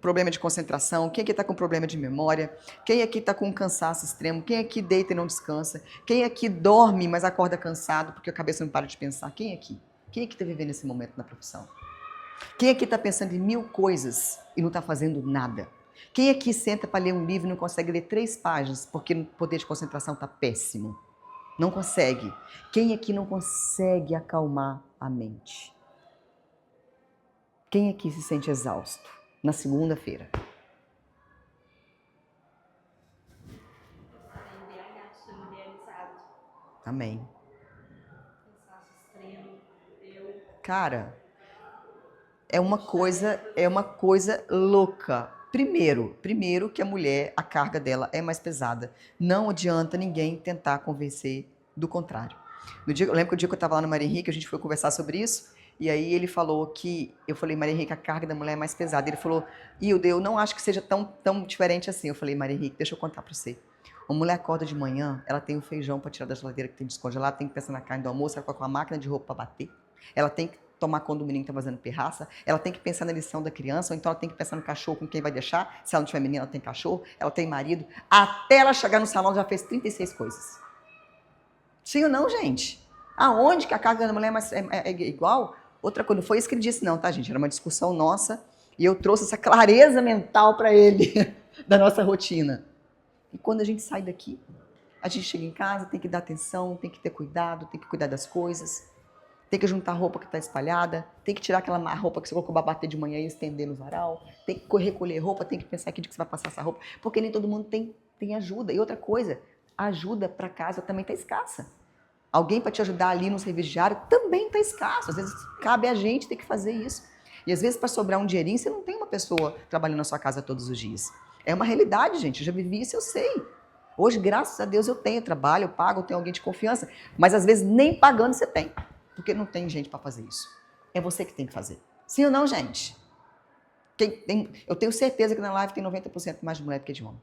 problema de concentração? Quem aqui está com problema de memória? Quem aqui está com um cansaço extremo? Quem aqui deita e não descansa? Quem aqui dorme, mas acorda cansado porque a cabeça não para de pensar? Quem aqui? Quem aqui está vivendo esse momento na profissão? Quem aqui está pensando em 1000 coisas e não está fazendo nada? Quem aqui senta para ler um livro e não consegue ler 3 páginas porque o poder de concentração está péssimo? Não consegue. Quem aqui não consegue acalmar a mente? Quem aqui se sente exausto na segunda-feira? BH, familiarizado. Amém. Cansaço extremo. Eu. Cara, é uma coisa louca. Primeiro que a mulher, a carga dela é mais pesada. Não adianta ninguém tentar convencer do contrário. Eu lembro que o dia que eu estava lá no Maria Henrique, a gente foi conversar sobre isso, e aí ele falou que, eu falei, Maria Henrique, a carga da mulher é mais pesada. Ele falou, Hilda, eu não acho que seja tão diferente assim. Eu falei, Maria Henrique, deixa eu contar para você. Uma mulher acorda de manhã, ela tem o feijão para tirar da geladeira que tem descongelado, tem que pensar na carne do almoço, ela coloca uma máquina de roupa para bater, ela tem que tomar conta do menino que está fazendo pirraça, ela tem que pensar na lição da criança, ou então ela tem que pensar no cachorro com quem vai deixar, se ela não tiver menina, ela tem cachorro, ela tem marido, até ela chegar no salão já fez 36 coisas. Sim ou não, gente? Aonde que a carga da mulher é igual? Outra coisa, não foi isso que ele disse não, tá, gente? Era uma discussão nossa e eu trouxe essa clareza mental para ele da nossa rotina. E quando a gente sai daqui, a gente chega em casa, tem que dar atenção, tem que ter cuidado, tem que cuidar das coisas, tem que juntar a roupa que está espalhada, tem que tirar aquela roupa que você colocou para bater de manhã e estender no varal, tem que recolher roupa, tem que pensar que dia que você vai passar essa roupa, porque nem todo mundo tem ajuda. E outra coisa, a ajuda para casa também está escassa. Alguém para te ajudar ali no serviço diário também está escasso. Às vezes cabe a gente ter que fazer isso. E às vezes para sobrar um dinheirinho, você não tem uma pessoa trabalhando na sua casa todos os dias. É uma realidade, gente. Eu já vivi isso, eu sei. Hoje, graças a Deus, eu tenho trabalho, eu pago, eu tenho alguém de confiança. Mas às vezes nem pagando você tem. Porque não tem gente para fazer isso. É você que tem que fazer. Sim ou não, gente? Eu tenho certeza que na live tem 90% mais de mulher do que de homem.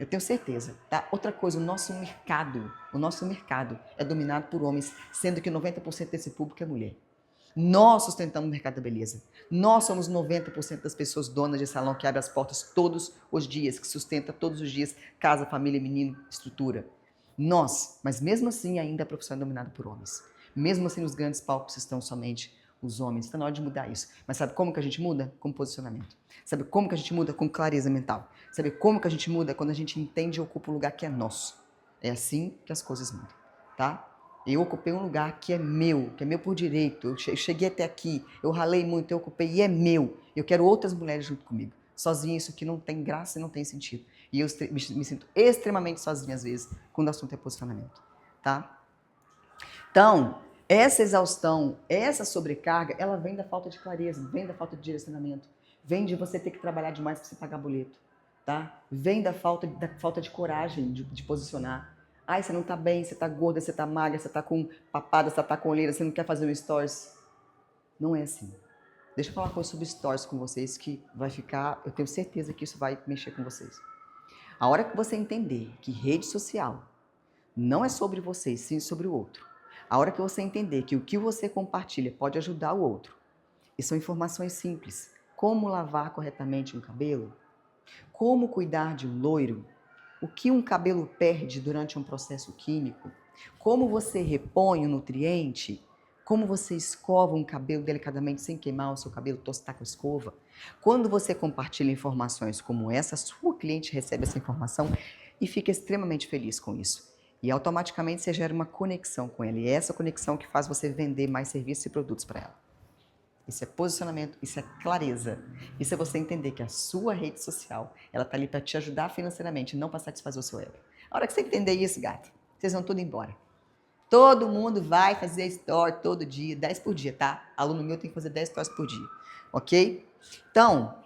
Eu tenho certeza, tá? Outra coisa, o nosso mercado é dominado por homens, sendo que 90% desse público é mulher. Nós sustentamos o mercado da beleza. Nós somos 90% das pessoas donas de salão que abrem as portas todos os dias, que sustenta todos os dias casa, família, menino, estrutura. Nós, mas mesmo assim ainda a profissão é dominada por homens. Mesmo assim os grandes palcos estão somente os homens. Está na hora de mudar isso. Mas sabe como que a gente muda? Com posicionamento. Sabe como que a gente muda? Com clareza mental. Sabe como que a gente muda? Quando a gente entende e ocupa um lugar que é nosso. É assim que as coisas mudam, tá? Eu ocupei um lugar que é meu por direito. Eu cheguei até aqui, eu ralei muito, eu ocupei e é meu. Eu quero outras mulheres junto comigo. Sozinha isso aqui não tem graça e não tem sentido. E eu me sinto extremamente sozinha às vezes quando o assunto é posicionamento, tá? Então, essa exaustão, essa sobrecarga, ela vem da falta de clareza, vem da falta de direcionamento, vem de você ter que trabalhar demais para você pagar boleto, tá? Vem da falta de coragem de posicionar. Ai, você não tá bem, você tá gorda, você tá magra, você tá com papada, você tá com olheira, você não quer fazer um stories. Não é assim. Deixa eu falar uma coisa sobre stories com vocês que vai ficar, eu tenho certeza que isso vai mexer com vocês. A hora que você entender que rede social não é sobre você, sim sobre o outro. A hora que você entender que o que você compartilha pode ajudar o outro. E são informações simples. Como lavar corretamente um cabelo? Como cuidar de um loiro? O que um cabelo perde durante um processo químico? Como você repõe o nutriente? Como você escova um cabelo delicadamente sem queimar o seu cabelo, tostar com a escova? Quando você compartilha informações como essa, sua cliente recebe essa informação e fica extremamente feliz com isso. E automaticamente você gera uma conexão com ela. E é essa conexão que faz você vender mais serviços e produtos para ela. Isso é posicionamento, isso é clareza. Isso é você entender que a sua rede social, ela tá ali para te ajudar financeiramente, não para satisfazer o seu ego. A hora que você entender isso, gato, vocês vão tudo embora. Todo mundo vai fazer story todo dia, 10 por dia, tá? Aluno meu tem que fazer 10 stories por dia, ok? Então,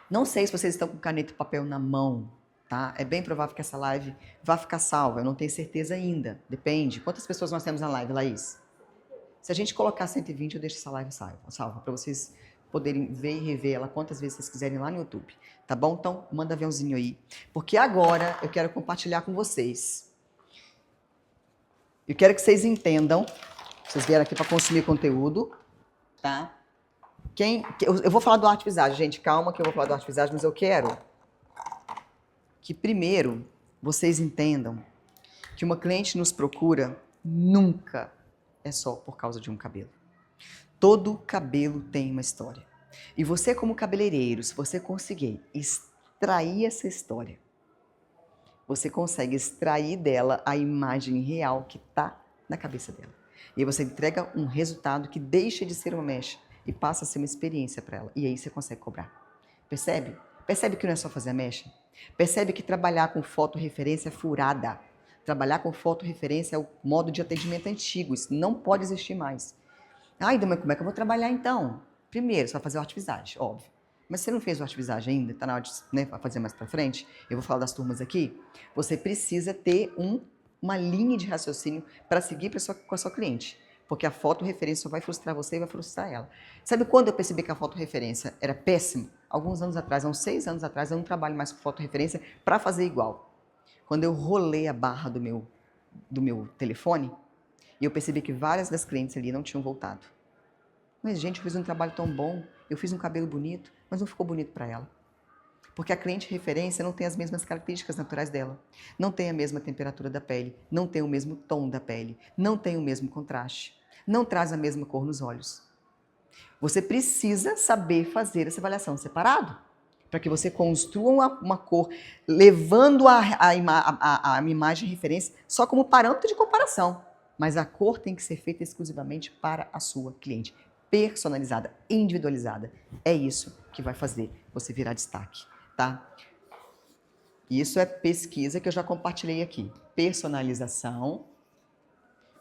não sei se vocês estão com caneta e papel na mão, tá? É bem provável que essa live vá ficar salva, eu não tenho certeza ainda, depende. Quantas pessoas nós temos na live, Laís? Se a gente colocar 120, eu deixo essa live salva para vocês poderem ver e rever ela quantas vezes vocês quiserem lá no YouTube, tá bom? Então, manda aviãozinho aí, porque agora eu quero compartilhar com vocês. Eu quero que vocês entendam, vocês vieram aqui para consumir conteúdo, tá? Eu vou falar do arte visagem, gente, calma que eu vou falar do arte visagem, mas eu quero que primeiro vocês entendam que uma cliente nos procura nunca é só por causa de um cabelo. Todo cabelo tem uma história. E você, como cabeleireiro, se você conseguir extrair essa história, você consegue extrair dela a imagem real que está na cabeça dela. E aí você entrega um resultado que deixa de ser uma mecha e passa a ser uma experiência para ela. E aí você consegue cobrar. Percebe? Percebe que não é só fazer a mecha? Percebe que trabalhar com foto referência é furada. Trabalhar com foto referência é o modo de atendimento antigo. Isso não pode existir mais. Ai, mas como é que eu vou trabalhar então? Primeiro, você vai fazer o arte visagem, óbvio. Mas se você não fez o arte visagem ainda, está na hora de fazer mais para frente, eu vou falar das turmas aqui, você precisa ter uma linha de raciocínio para seguir com a sua cliente. Porque a foto referência só vai frustrar você e vai frustrar ela. Sabe quando eu percebi que a foto referência era péssima? Alguns anos atrás, há uns 6 anos atrás, eu não trabalho mais com foto referência para fazer igual. Quando eu rolei a barra do meu telefone, e eu percebi que várias das clientes ali não tinham voltado. Mas, gente, eu fiz um trabalho tão bom, eu fiz um cabelo bonito, mas não ficou bonito para ela. Porque a cliente referência não tem as mesmas características naturais dela. Não tem a mesma temperatura da pele, não tem o mesmo tom da pele, não tem o mesmo contraste, não traz a mesma cor nos olhos. Você precisa saber fazer essa avaliação separado, para que você construa uma cor, levando a imagem referência só como parâmetro de comparação. Mas a cor tem que ser feita exclusivamente para a sua cliente. Personalizada, individualizada. É isso que vai fazer você virar destaque, tá? Isso é pesquisa que eu já compartilhei aqui. Personalização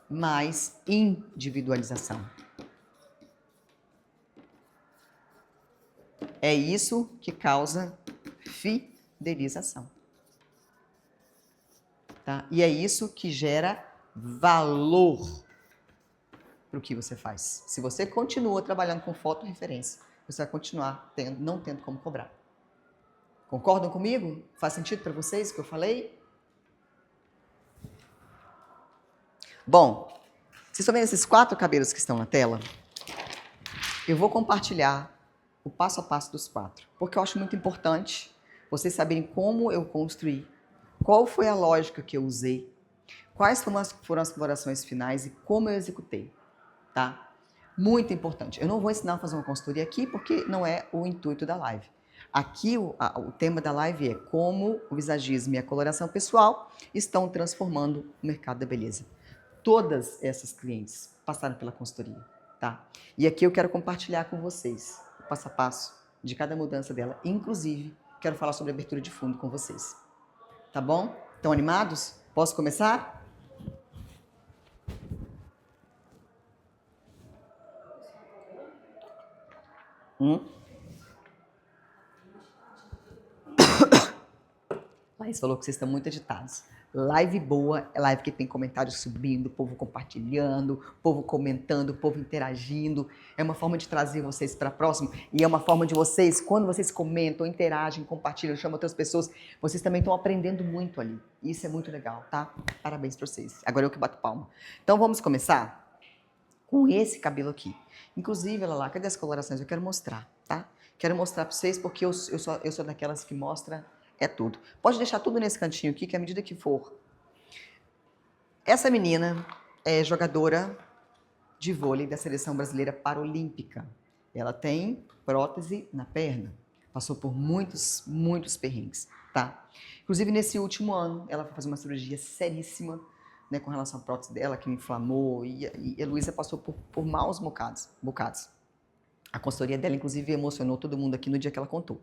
mais individualização. É isso que causa fidelização. Tá? E é isso que gera valor para o que você faz. Se você continua trabalhando com foto referência, você vai continuar não tendo como cobrar. Concordam comigo? Faz sentido para vocês o que eu falei? Bom, vocês estão vendo esses 4 cabelos que estão na tela? Eu vou compartilhar o passo a passo dos 4, porque eu acho muito importante vocês saberem como eu construí, qual foi a lógica que eu usei, quais foram as colorações finais e como eu executei, tá? Muito importante. Eu não vou ensinar a fazer uma consultoria aqui porque não é o intuito da live. Aqui o tema da live é como o visagismo e a coloração pessoal estão transformando o mercado da beleza. Todas essas clientes passaram pela consultoria, tá? E aqui eu quero compartilhar com vocês o passo a passo de cada mudança dela. Inclusive, quero falar sobre abertura de fundo com vocês. Tá bom? Estão animados? Posso começar? Laís falou que vocês estão muito agitados. Live boa é live que tem comentários subindo, povo compartilhando, povo comentando, povo interagindo. É uma forma de trazer vocês para próximo e é uma forma de vocês, quando vocês comentam, interagem, compartilham, chamam outras pessoas, vocês também estão aprendendo muito ali. Isso é muito legal, tá? Parabéns para vocês. Agora eu que bato palma. Então vamos começar com esse cabelo aqui. Inclusive, olha lá, cadê as colorações? Eu quero mostrar, tá? Quero mostrar para vocês porque eu sou daquelas que mostra é tudo. Pode deixar tudo nesse cantinho aqui, que à medida que for. Essa menina é jogadora de vôlei da seleção brasileira paralímpica. Ela tem prótese na perna. Passou por muitos perrengues, tá? Inclusive, nesse último ano, ela foi fazer uma cirurgia seríssima, né, com relação à prótese dela, que inflamou, e a Luísa passou por maus bocados. A consultoria dela, inclusive, emocionou todo mundo aqui no dia que ela contou.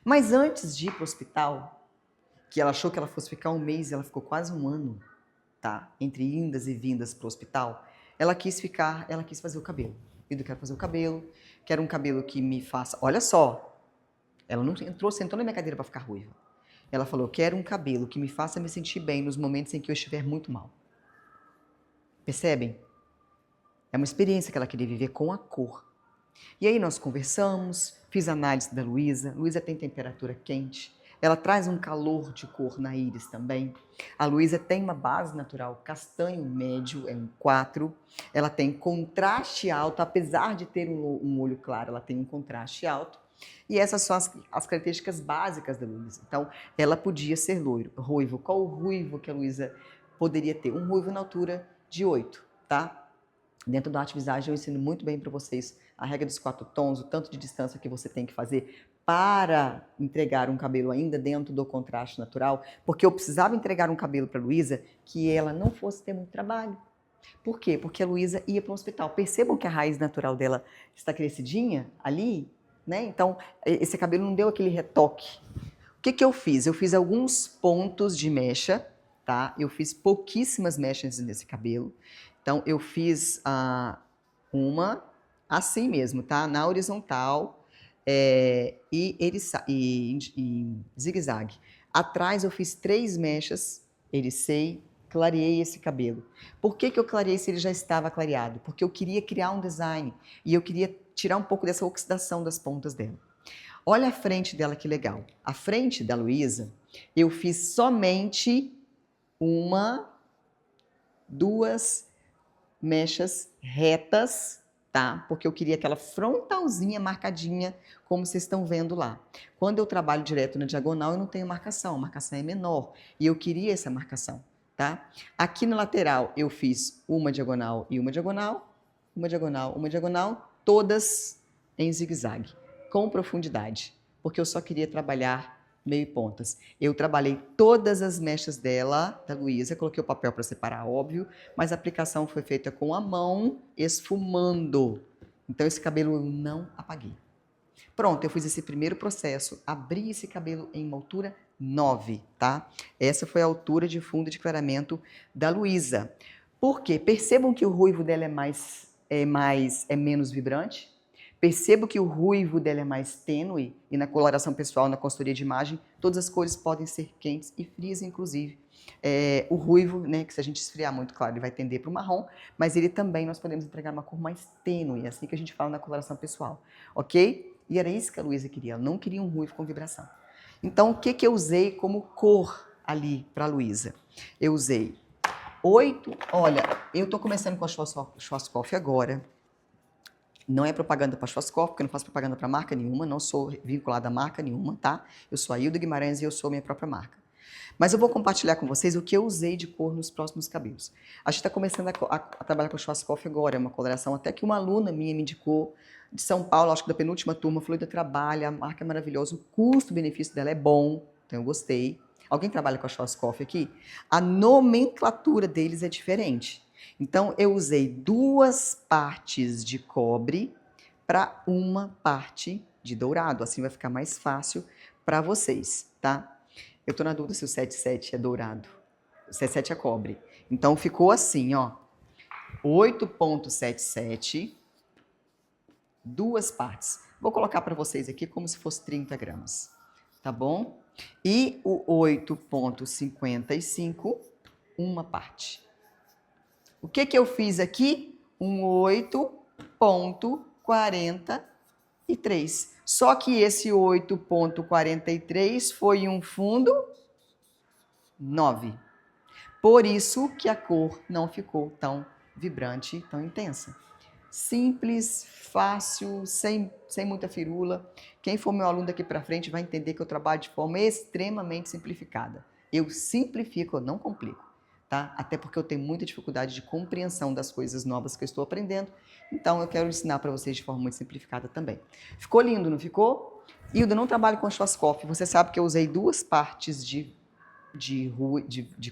Mas antes de ir para o hospital, que ela achou que ela fosse ficar um mês, ela ficou quase um ano, tá? Entre indas e vindas para o hospital, ela quis fazer o cabelo. Eu quero fazer o cabelo, quero um cabelo que me faça... Olha só, ela não sentou na minha cadeira para ficar ruiva. Ela falou, quero um cabelo que me faça me sentir bem nos momentos em que eu estiver muito mal. Percebem? É uma experiência que ela queria viver com a cor. E aí nós conversamos, fiz análise da Luísa. Luísa tem temperatura quente, ela traz um calor de cor na íris também. A Luísa tem uma base natural castanho médio, é um 4. Ela tem contraste alto, apesar de ter um olho claro, ela tem um contraste alto. E essas são as características básicas da Luísa. Então, ela podia ser ruivo. Qual o ruivo que a Luísa poderia ter? Um ruivo na altura de 8, tá? Dentro da Arte Visagem eu ensino muito bem para vocês a regra dos 4 tons, o tanto de distância que você tem que fazer para entregar um cabelo ainda dentro do contraste natural, porque eu precisava entregar um cabelo para a Luísa que ela não fosse ter muito trabalho. Por quê? Porque a Luísa ia para um hospital. Percebam que a raiz natural dela está crescidinha ali, né? Então, esse cabelo não deu aquele retoque. O que eu fiz? Eu fiz alguns pontos de mecha, tá? Eu fiz pouquíssimas mechas nesse cabelo. Então, eu fiz uma assim mesmo, tá? Na horizontal e zigue-zague. Atrás eu fiz 3 mechas, ericei, clareei esse cabelo. Por que eu clareei se ele já estava clareado? Porque eu queria criar um design e eu queria tirar um pouco dessa oxidação das pontas dela. Olha a frente dela, que legal. A frente da Luísa, eu fiz somente 2 mechas retas, tá? Porque eu queria aquela frontalzinha marcadinha, como vocês estão vendo lá. Quando eu trabalho direto na diagonal, eu não tenho marcação, a marcação é menor. E eu queria essa marcação, tá? Aqui na lateral, eu fiz uma diagonal e uma diagonal, uma diagonal, uma diagonal, todas em zigue-zague, com profundidade, porque eu só queria trabalhar meio pontas. Eu trabalhei todas as mechas dela, da Luísa, coloquei o papel para separar, óbvio, mas a aplicação foi feita com a mão, esfumando. Então esse cabelo eu não apaguei. Pronto, eu fiz esse primeiro processo, abri esse cabelo em uma altura 9, tá? Essa foi a altura de fundo de clareamento da Luísa. Por quê? Percebam que o ruivo dela é menos vibrante. Percebo que o ruivo dela é mais tênue e na coloração pessoal, na consultoria de imagem, todas as cores podem ser quentes e frias, inclusive. O ruivo, né, que se a gente esfriar muito, claro, ele vai tender para o marrom, mas ele também nós podemos entregar uma cor mais tênue, assim que a gente fala na coloração pessoal, ok? E era isso que a Luísa queria, ela não queria um ruivo com vibração. Então, o que que eu usei como cor ali para a Luísa? Eu usei 8, olha, eu estou começando com a Schwarzkopf agora. Não é propaganda para Schwarzkopf, porque eu não faço propaganda para marca nenhuma, não sou vinculada a marca nenhuma, tá? Eu sou a Hilda Guimarães e eu sou minha própria marca. Mas eu vou compartilhar com vocês o que eu usei de cor nos próximos cabelos. A gente está começando a trabalhar com a Schwarzkopf agora, é uma coloração até que uma aluna minha me indicou, de São Paulo, acho que da penúltima turma, falou: trabalha, a marca é maravilhosa, o custo-benefício dela é bom, então eu gostei. Alguém trabalha com a Schwarzkopf aqui? A nomenclatura deles é diferente. Então, eu usei 2 partes de cobre para uma parte de dourado. Assim vai ficar mais fácil para vocês, tá? Eu tô na dúvida se o 77 é dourado. O 77 é cobre. Então, ficou assim, ó. 8,77, 2 partes. Vou colocar para vocês aqui como se fosse 30 gramas, tá bom? E o 8,55, uma parte. O que que eu fiz aqui? Um 8,43. Só que esse 8,43 foi um fundo 9. Por isso que a cor não ficou tão vibrante, tão intensa. Simples, fácil, sem muita firula. Quem for meu aluno daqui para frente vai entender que eu trabalho de forma extremamente simplificada. Eu simplifico, eu não complico, tá? Até porque eu tenho muita dificuldade de compreensão das coisas novas que eu estou aprendendo. Então, eu quero ensinar para vocês de forma muito simplificada também. Ficou lindo, não ficou? Hilda, não trabalho com Schwarzkopf. Você sabe que eu usei 2 partes de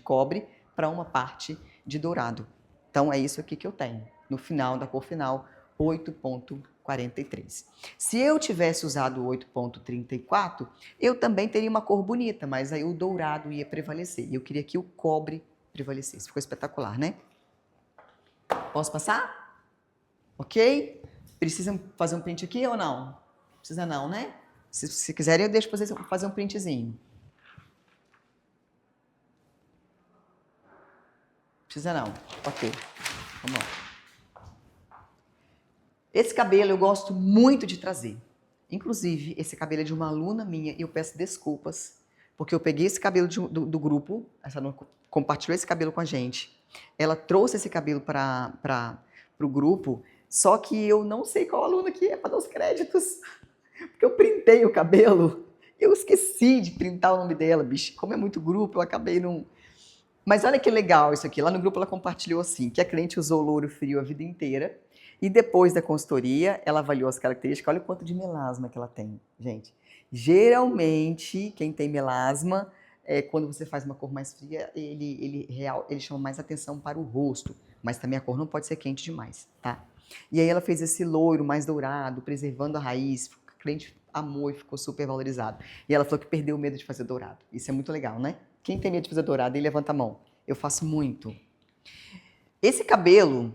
cobre para uma parte de dourado. Então, é isso aqui que eu tenho. No final, da cor final, 8,43. Se eu tivesse usado 8,34, eu também teria uma cor bonita, mas aí o dourado ia prevalecer. E eu queria que o cobre prevalecesse. Ficou espetacular, né? Posso passar? Ok? Precisam fazer um print aqui ou não? Precisa não, né? Se quiserem, eu deixo fazer um printzinho. Precisa não. Ok. Vamos lá. Esse cabelo eu gosto muito de trazer. Inclusive, esse cabelo é de uma aluna minha e eu peço desculpas, porque eu peguei esse cabelo do grupo, essa aluna compartilhou esse cabelo com a gente. Ela trouxe esse cabelo para o grupo, só que eu não sei qual aluna que é para dar os créditos. Porque eu printei o cabelo, eu esqueci de printar o nome dela, bicho. Como é muito grupo, eu acabei não... Mas olha que legal isso aqui. Lá no grupo ela compartilhou assim, que a cliente usou louro frio a vida inteira e depois da consultoria ela avaliou as características. Olha o quanto de melasma que ela tem, gente. Geralmente, quem tem melasma, quando você faz uma cor mais fria, ele chama mais atenção para o rosto, mas também a cor não pode ser quente demais, tá? E aí ela fez esse loiro mais dourado, preservando a raiz. A cliente amou e ficou super valorizado. E ela falou que perdeu o medo de fazer dourado. Isso é muito legal, né? Quem tem medo de fazer dourado, aí levanta a mão. Eu faço muito. Esse cabelo,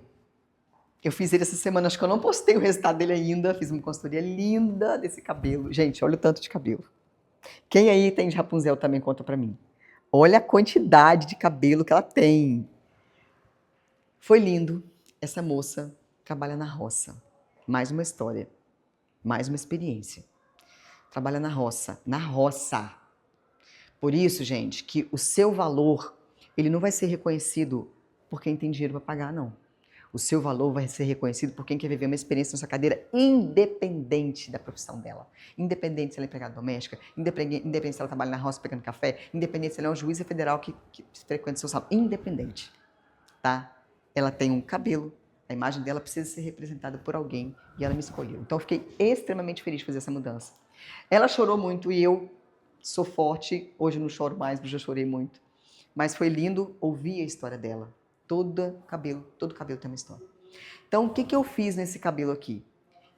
eu fiz ele essa semana, acho que eu não postei o resultado dele ainda. Fiz uma consultoria linda desse cabelo. Gente, olha o tanto de cabelo. Quem aí tem de Rapunzel também conta pra mim. Olha a quantidade de cabelo que ela tem. Foi lindo. Essa moça trabalha na roça. Mais uma história. Mais uma experiência. Trabalha na roça. Na roça. Por isso, gente, que o seu valor, ele não vai ser reconhecido por quem tem dinheiro para pagar, não. O seu valor vai ser reconhecido por quem quer viver uma experiência na sua cadeira, independente da profissão dela. Independente se ela é empregada doméstica, independente se ela trabalha na roça pegando café, independente se ela é uma juíza federal que frequenta seu salão. Independente, tá? Ela tem um cabelo, a imagem dela precisa ser representada por alguém e ela me escolheu. Então, eu fiquei extremamente feliz de fazer essa mudança. Ela chorou muito e eu sou forte, hoje não choro mais, mas já chorei muito. Mas foi lindo ouvir a história dela. Todo cabelo tem uma história. Então, o que que eu fiz nesse cabelo aqui?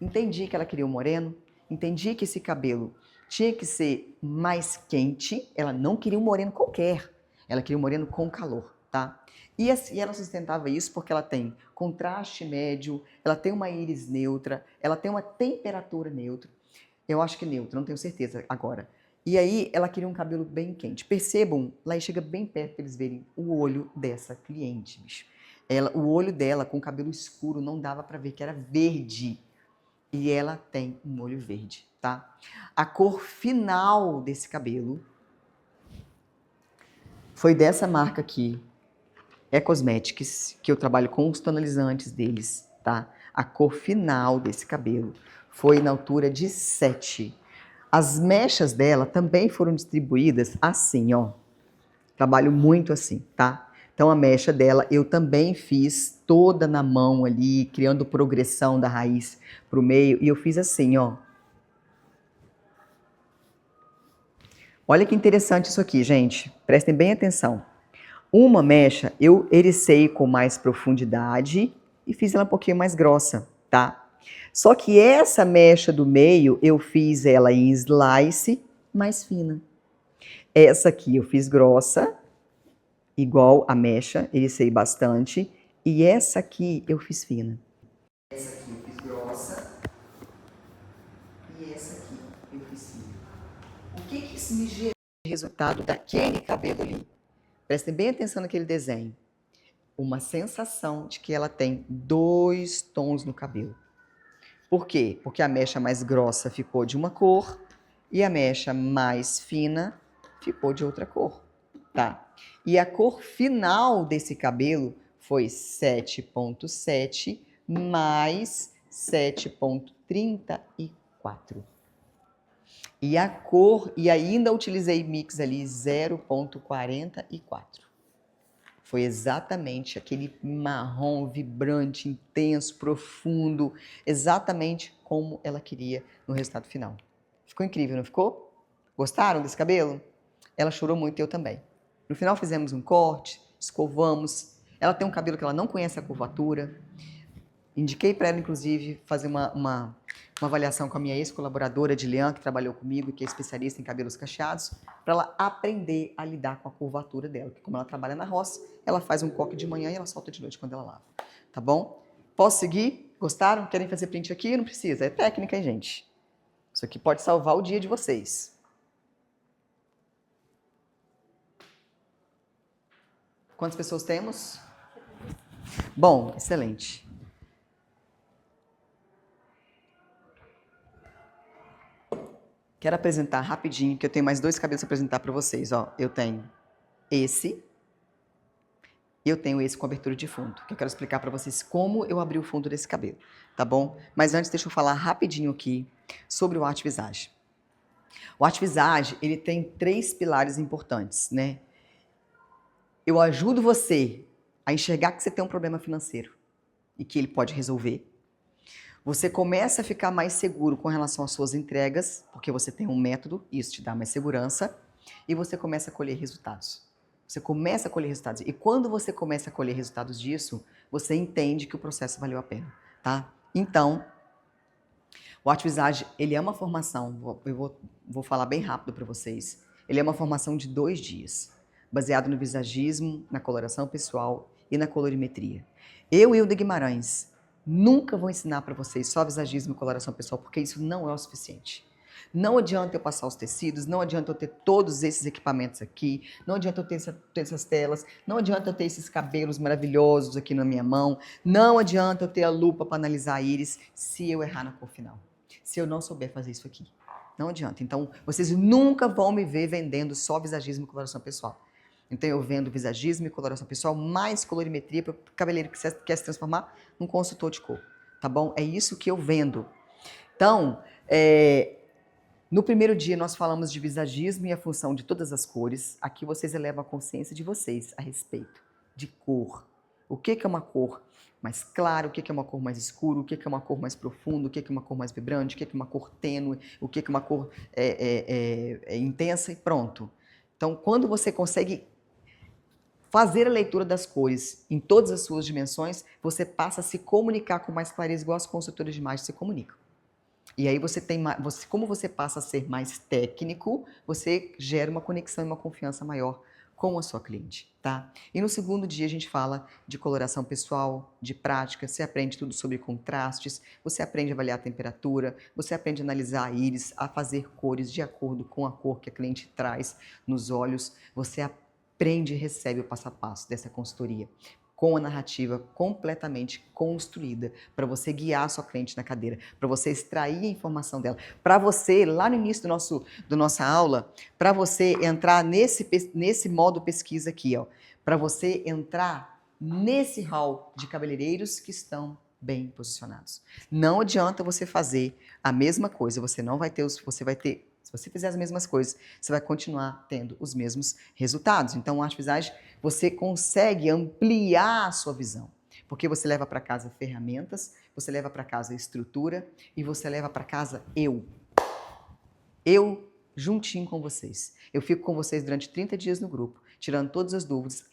Entendi que ela queria um moreno, entendi que esse cabelo tinha que ser mais quente, ela não queria um moreno qualquer, ela queria um moreno com calor, tá? E ela sustentava isso porque ela tem contraste médio, ela tem uma íris neutra, ela tem uma temperatura neutra. Eu acho que neutra, não tenho certeza agora. E aí, ela queria um cabelo bem quente. Percebam, lá chega bem perto para eles verem o olho dessa cliente, bicho. O olho dela, com o cabelo escuro, não dava para ver que era verde. e ela tem um olho verde, tá? A cor final desse cabelo foi dessa marca aqui, Cosmetics, que eu trabalho com os tonalizantes deles, tá? A cor final desse cabelo foi na altura de 7. As mechas dela também foram distribuídas assim, ó. Trabalho muito assim, tá? Então a mecha dela eu também fiz toda na mão ali, criando progressão da raiz pro meio, e eu fiz assim, ó. Olha que interessante isso aqui, gente. Prestem bem atenção. Uma mecha eu ericei com mais profundidade e fiz ela um pouquinho mais grossa, tá? Só que essa mecha do meio eu fiz ela em slice mais fina. Essa aqui eu fiz grossa, igual a mecha, ericei bastante. E essa aqui eu fiz fina. Essa aqui eu fiz grossa e essa aqui eu fiz fina. O que que isso me gerou de resultado daquele cabelo ali? Prestem bem atenção naquele desenho. Uma sensação de que ela tem 2 tons no cabelo. Por quê? Porque a mecha mais grossa ficou de uma cor e a mecha mais fina ficou de outra cor, tá? E a cor final desse cabelo foi 7.7 mais 7.34. E a cor, e ainda utilizei mix ali 0.44. Foi exatamente aquele marrom vibrante, intenso, profundo, exatamente como ela queria no resultado final. Ficou incrível, não ficou? Gostaram desse cabelo? Ela chorou muito e eu também. No final fizemos um corte, escovamos. Ela tem um cabelo que ela não conhece a curvatura. Indiquei para ela, inclusive, fazer uma avaliação com a minha ex-colaboradora, Dilian, que trabalhou comigo e que é especialista em cabelos cacheados, para ela aprender a lidar com a curvatura dela. Porque como ela trabalha na roça, ela faz um coque de manhã e ela solta de noite quando ela lava. Tá bom? Posso seguir? Gostaram? Querem fazer print aqui? Não precisa. É técnica, hein, gente? Isso aqui pode salvar o dia de vocês. Quantas pessoas temos? Bom, excelente. Quero apresentar rapidinho, que eu tenho mais 2 cabelos para apresentar para vocês. Ó, eu tenho esse e eu tenho esse com abertura de fundo, que eu quero explicar para vocês como eu abri o fundo desse cabelo, tá bom? Mas antes, deixa eu falar rapidinho aqui sobre o Art Visage. O Art Visage, ele tem 3 pilares importantes, né? Eu ajudo você a enxergar que você tem um problema financeiro e que ele pode resolver. Você começa a ficar mais seguro com relação às suas entregas, porque você tem um método, isso te dá mais segurança, e você começa a colher resultados. Você começa a colher resultados. E quando você começa a colher resultados disso, você entende que o processo valeu a pena, tá? Então, o Art Visage, ele é uma formação, eu vou falar bem rápido para vocês, ele é uma formação de 2 dias, baseado no visagismo, na coloração pessoal e na colorimetria. Eu, Hilda Guimarães, nunca vou ensinar para vocês só visagismo e coloração pessoal, porque isso não é o suficiente. Não adianta eu passar os tecidos, não adianta eu ter todos esses equipamentos aqui, não adianta eu ter essas telas, não adianta eu ter esses cabelos maravilhosos aqui na minha mão, não adianta eu ter a lupa para analisar a íris se eu errar na cor final. Se eu não souber fazer isso aqui. Não adianta. Então, vocês nunca vão me ver vendendo só visagismo e coloração pessoal. Então, eu vendo visagismo e coloração pessoal, mais colorimetria para o cabeleireiro que quer se transformar num consultor de cor. Tá bom? É isso que eu vendo. Então, no primeiro dia nós falamos de visagismo e a função de todas as cores. Aqui vocês elevam a consciência de vocês a respeito de cor. O que é uma cor mais clara, o que é uma cor mais escura, o que é uma cor mais profunda, o que é uma cor mais vibrante, o que é uma cor tênue, o que é uma cor intensa e pronto. Então, quando você consegue fazer a leitura das cores em todas as suas dimensões, você passa a se comunicar com mais clareza, igual as consultoras de imagem se comunicam. E aí como você passa a ser mais técnico, você gera uma conexão e uma confiança maior com a sua cliente, tá? E no segundo dia a gente fala de coloração pessoal, de prática, você aprende tudo sobre contrastes, você aprende a avaliar a temperatura, você aprende a analisar a íris, a fazer cores de acordo com a cor que a cliente traz nos olhos, você aprende e recebe o passo a passo dessa consultoria. com a narrativa completamente construída, para você guiar a sua cliente na cadeira, para você extrair a informação dela, para você, lá no início do nossa aula, para você entrar nesse modo pesquisa aqui, ó, para você entrar nesse hall de cabeleireiros que estão bem posicionados. Não adianta você fazer a mesma coisa, você vai ter, se você fizer as mesmas coisas, você vai continuar tendo os mesmos resultados. Então, a Arte Visage, você consegue ampliar a sua visão, porque você leva para casa ferramentas, você leva para casa estrutura e você leva para casa eu juntinho com vocês. Eu fico com vocês durante 30 dias no grupo, tirando todas as dúvidas,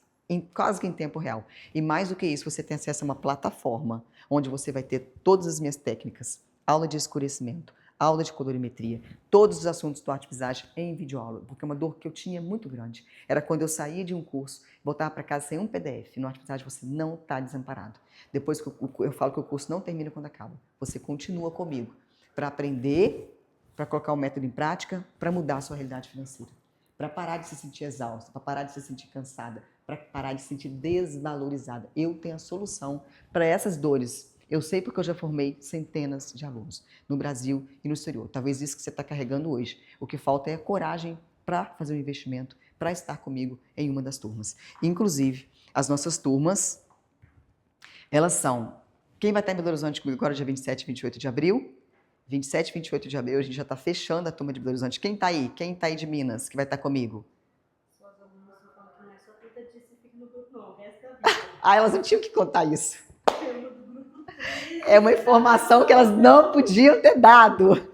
quase que em tempo real. E mais do que isso, você tem acesso a uma plataforma onde você vai ter todas as minhas técnicas, aula de escurecimento, aula de colorimetria, todos os assuntos do Arte Visage em videoaula, porque uma dor que eu tinha muito grande era quando eu saía de um curso, voltava para casa sem um PDF. No Arte Visage você não está desamparado. Depois que eu falo que o curso não termina quando acaba, você continua comigo para aprender, para colocar o método em prática, para mudar a sua realidade financeira, para parar de se sentir exausta, para parar de se sentir cansada, para parar de se sentir desvalorizada. Eu tenho a solução para essas dores. Eu sei porque eu já formei centenas de alunos no Brasil e no exterior. Talvez isso que você está carregando hoje. O que falta é coragem para fazer um investimento, para estar comigo em uma das turmas. Inclusive, as nossas turmas, elas são... Quem vai estar em Belo Horizonte comigo agora, dia 27 e 28 de abril? 27 e 28 de abril, a gente já está fechando a turma de Belo Horizonte. Quem está aí? Quem está aí de Minas que vai estar comigo? Suas alunas falam que não é só 30 dias que fica no grupo, não. O resto da vida. Ah, elas não tinham que contar isso. É uma informação que elas não podiam ter dado.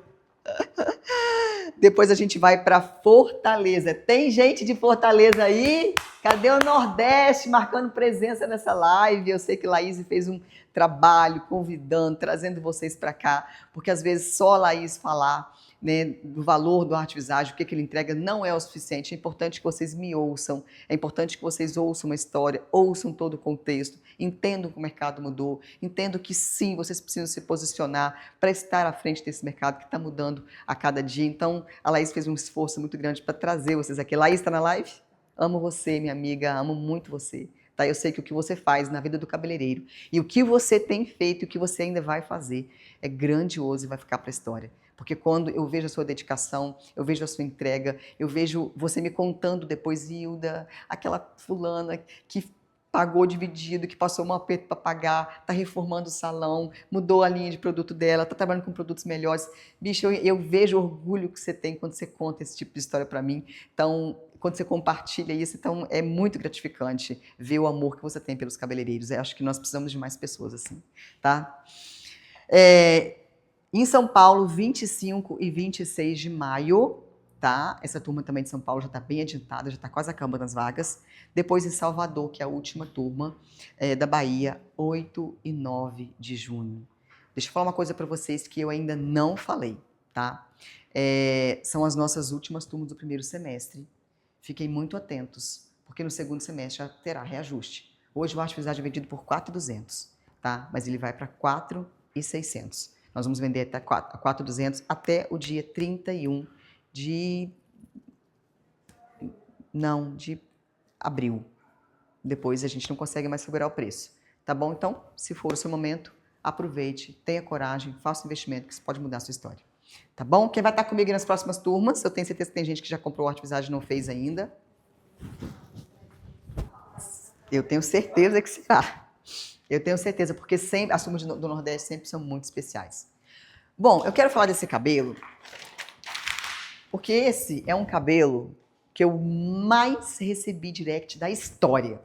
Depois a gente vai para Fortaleza. Tem gente de Fortaleza aí? Cadê o Nordeste marcando presença nessa live? Eu sei que Laís fez um trabalho convidando, trazendo vocês para cá, porque às vezes só a Laís falar, né, do valor do Arte Visage, o que ele entrega, não é o suficiente. É importante que vocês me ouçam, é importante que vocês ouçam uma história, ouçam todo o contexto, entendam que o mercado mudou, entendam que sim, vocês precisam se posicionar para estar à frente desse mercado que está mudando a cada dia. Então, a Laís fez um esforço muito grande para trazer vocês aqui. Laís, está na live? Amo você, minha amiga, amo muito você. Tá? Eu sei que o que você faz na vida do cabeleireiro e o que você tem feito e o que você ainda vai fazer é grandioso e vai ficar para a história. Porque quando eu vejo a sua dedicação, eu vejo a sua entrega, eu vejo você me contando depois, Hilda, aquela fulana que pagou dividido, que passou um aperto para pagar, está reformando o salão, mudou a linha de produto dela, está trabalhando com produtos melhores. Bicho, eu vejo o orgulho que você tem quando você conta esse tipo de história para mim. Então, quando você compartilha isso, então é muito gratificante ver o amor que você tem pelos cabeleireiros. Eu acho que nós precisamos de mais pessoas assim, tá? Em São Paulo, 25 e 26 de maio, tá? Essa turma também de São Paulo já está bem adiantada, já está quase acabando as vagas. Depois em Salvador, que é a última turma, da Bahia, 8 e 9 de junho. Deixa eu falar uma coisa para vocês que eu ainda não falei, tá? São as nossas últimas turmas do primeiro semestre. Fiquem muito atentos, porque no segundo semestre já terá reajuste. Hoje o Arte Visage é vendido por 4.200, tá? Mas ele vai para 4.600. Nós vamos vender até 4.200 até o dia 31 de abril. Depois a gente não consegue mais segurar o preço. Tá bom? Então, se for o seu momento, aproveite, tenha coragem, faça um investimento que isso pode mudar a sua história. Tá bom? Quem vai estar comigo nas próximas turmas? Eu tenho certeza que tem gente que já comprou o Arte Visage e não fez ainda. Eu tenho certeza que será. Eu tenho certeza, porque sempre, as turmas do Nordeste sempre são muito especiais. Bom, eu quero falar desse cabelo, porque esse é um cabelo que eu mais recebi direct da história.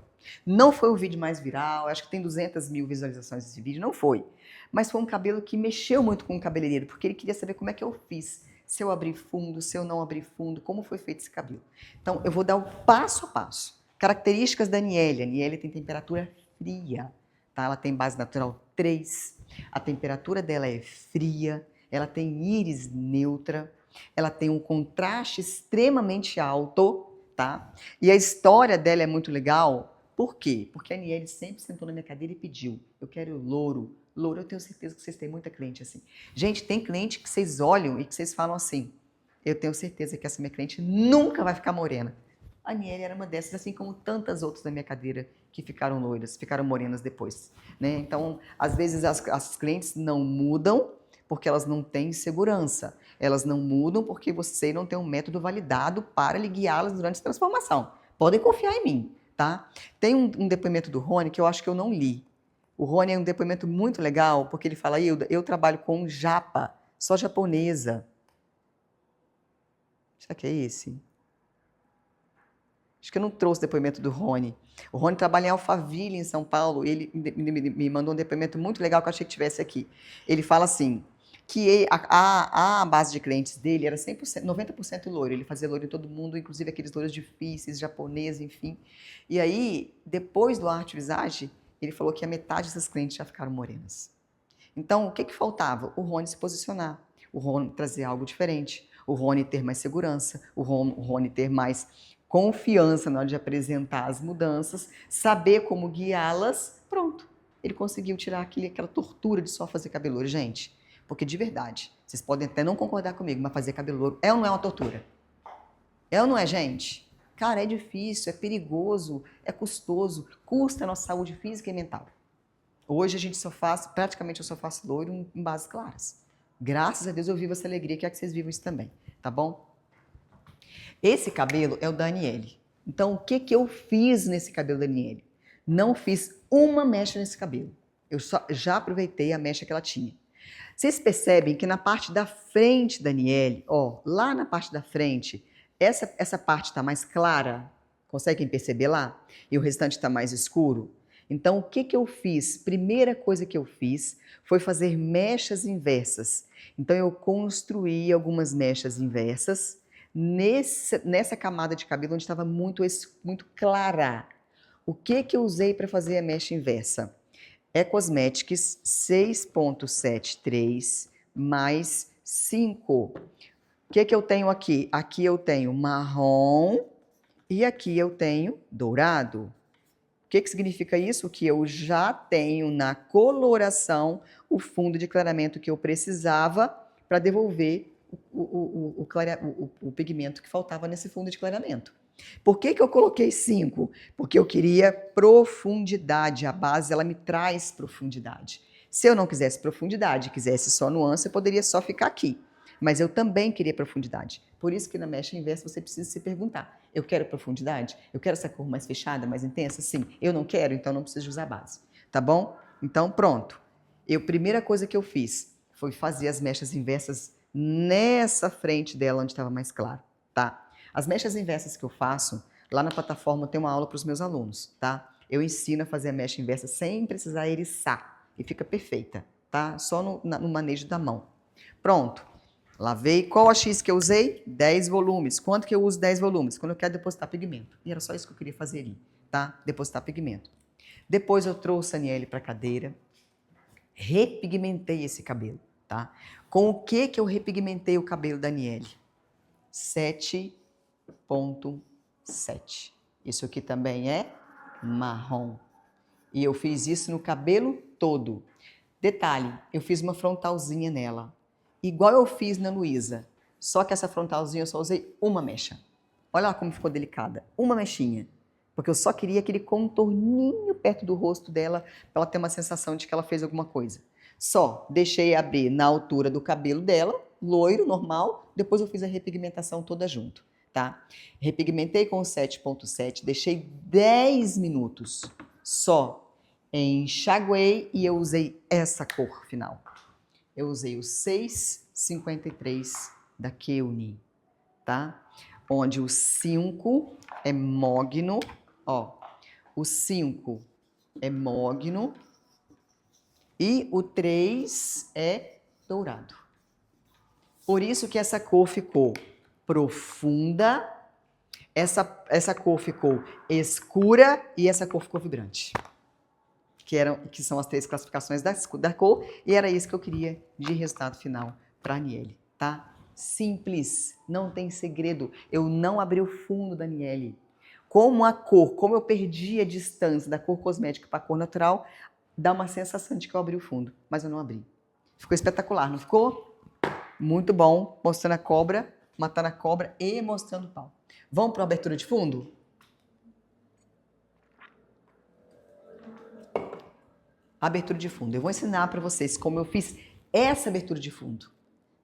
Não foi o vídeo mais viral, acho que tem 200 mil visualizações desse vídeo, não foi. Mas foi um cabelo que mexeu muito com o cabeleireiro, porque ele queria saber como é que eu fiz, se eu abri fundo, se eu não abri fundo, como foi feito esse cabelo. Então, eu vou dar o passo a passo. Características da Aniele. A Aniele tem temperatura fria, tá? Ela tem base natural 3, a temperatura dela é fria, ela tem íris neutra, ela tem um contraste extremamente alto, tá? E a história dela é muito legal. Por quê? Porque a Aniele sempre sentou na minha cadeira e pediu, eu quero louro. Louro, eu tenho certeza que vocês têm muita cliente assim. Gente, tem cliente que vocês olham e que vocês falam assim, eu tenho certeza que essa minha cliente nunca vai ficar morena. A Aniele era uma dessas, assim como tantas outras da minha cadeira que ficaram loiras, ficaram morenas depois, né? Então, às vezes as clientes não mudam porque elas não têm segurança. Elas não mudam porque você não tem um método validado para lhe guiá-las durante a transformação. Podem confiar em mim, tá? Tem um depoimento do Rony que eu acho que eu não li. O Rony é um depoimento muito legal porque ele fala, Hilda, eu trabalho com japa, só japonesa. Será que é esse? Acho que eu não trouxe o depoimento do Rony. O Rony trabalha em Alphaville, em São Paulo, e ele me mandou um depoimento muito legal que eu achei que tivesse aqui. Ele fala assim, que a base de clientes dele era 100%, 90% loiro. Ele fazia loiro em todo mundo, inclusive aqueles loiros difíceis, japoneses, enfim. E aí, depois do Arte Visage, ele falou que a metade dessas clientes já ficaram morenas. Então, o que faltava? O Rony se posicionar, o Rony trazer algo diferente, o Rony ter mais segurança, o Rony ter mais confiança na hora de apresentar as mudanças, saber como guiá-las, pronto. Ele conseguiu tirar aquela tortura de só fazer cabelo loiro, gente. Porque de verdade, vocês podem até não concordar comigo, mas fazer cabelo loiro é ou não é uma tortura? É ou não é, gente? Cara, é difícil, é perigoso, é custoso, custa a nossa saúde física e mental. Hoje a gente praticamente eu só faço loiro em bases claras. Graças a Deus eu vivo essa alegria, quero que vocês vivam isso também, tá bom? Esse cabelo é o da Aniele. Então, o que eu fiz nesse cabelo da Aniele? Não fiz uma mecha nesse cabelo. Eu já aproveitei a mecha que ela tinha. Vocês percebem que na parte da frente da Aniele, ó, lá na parte da frente, essa parte está mais clara? Conseguem perceber lá? E o restante está mais escuro? Então, o que eu fiz? Primeira coisa que eu fiz foi fazer mechas inversas. Então, eu construí algumas mechas inversas nessa camada de cabelo onde estava muito clara. O que eu usei para fazer a mecha inversa? Cosmetics 6.73 mais 5. O que eu tenho aqui? Aqui eu tenho marrom e aqui eu tenho dourado. O que significa isso? Que eu já tenho na coloração o fundo de clareamento que eu precisava para devolver o pigmento que faltava nesse fundo de clareamento. Por que eu coloquei 5? Porque eu queria profundidade. A base, ela me traz profundidade. Se eu não quisesse profundidade, quisesse só nuance, eu poderia só ficar aqui. Mas eu também queria profundidade. Por isso que na mecha inversa você precisa se perguntar, eu quero profundidade? Eu quero essa cor mais fechada, mais intensa? Sim. Eu não quero, então não preciso usar base. Tá bom? Então pronto. Primeira coisa que eu fiz foi fazer as mechas inversas nessa frente dela, onde estava mais claro, tá? As mechas inversas que eu faço, lá na plataforma tem uma aula para os meus alunos, tá? Eu ensino a fazer a mecha inversa sem precisar eriçar, e fica perfeita, tá? Só no manejo da mão. Pronto. Lavei. Qual a X que eu usei? 10 volumes. Quanto que eu uso 10 volumes? Quando eu quero depositar pigmento. E era só isso que eu queria fazer ali, tá? Depositar pigmento. Depois eu trouxe a Aniele para a cadeira, repigmentei esse cabelo, tá? Com o que eu repigmentei o cabelo da Aniele? 7.7. Isso aqui também é marrom. E eu fiz isso no cabelo todo. Detalhe, eu fiz uma frontalzinha nela. Igual eu fiz na Luísa. Só que essa frontalzinha eu só usei uma mecha. Olha lá como ficou delicada. Uma mechinha. Porque eu só queria aquele contorninho perto do rosto dela para ela ter uma sensação de que ela fez alguma coisa. Só deixei abrir na altura do cabelo dela, loiro, normal, depois eu fiz a repigmentação toda junto, tá? Repigmentei com 7.7, deixei 10 minutos só, enxaguei e eu usei essa cor final. Eu usei o 6.53 da Keuni, tá? Onde o 5 é mogno, ó, o 5 é mogno e o 3 é dourado. Por isso que essa cor ficou profunda, essa cor ficou escura e essa cor ficou vibrante. Que são as 3 classificações da cor, e era isso que eu queria de resultado final para a Aniele, tá? Simples, não tem segredo. Eu não abri o fundo da Aniele. Como eu perdi a distância da cor cosmética para a cor natural, dá uma sensação de que eu abri o fundo, mas eu não abri. Ficou espetacular, não ficou? Muito bom, mostrando a cobra, matando a cobra e mostrando o pau. Vamos para a abertura de fundo? abertura de fundo. Eu vou ensinar para vocês como eu fiz essa abertura de fundo,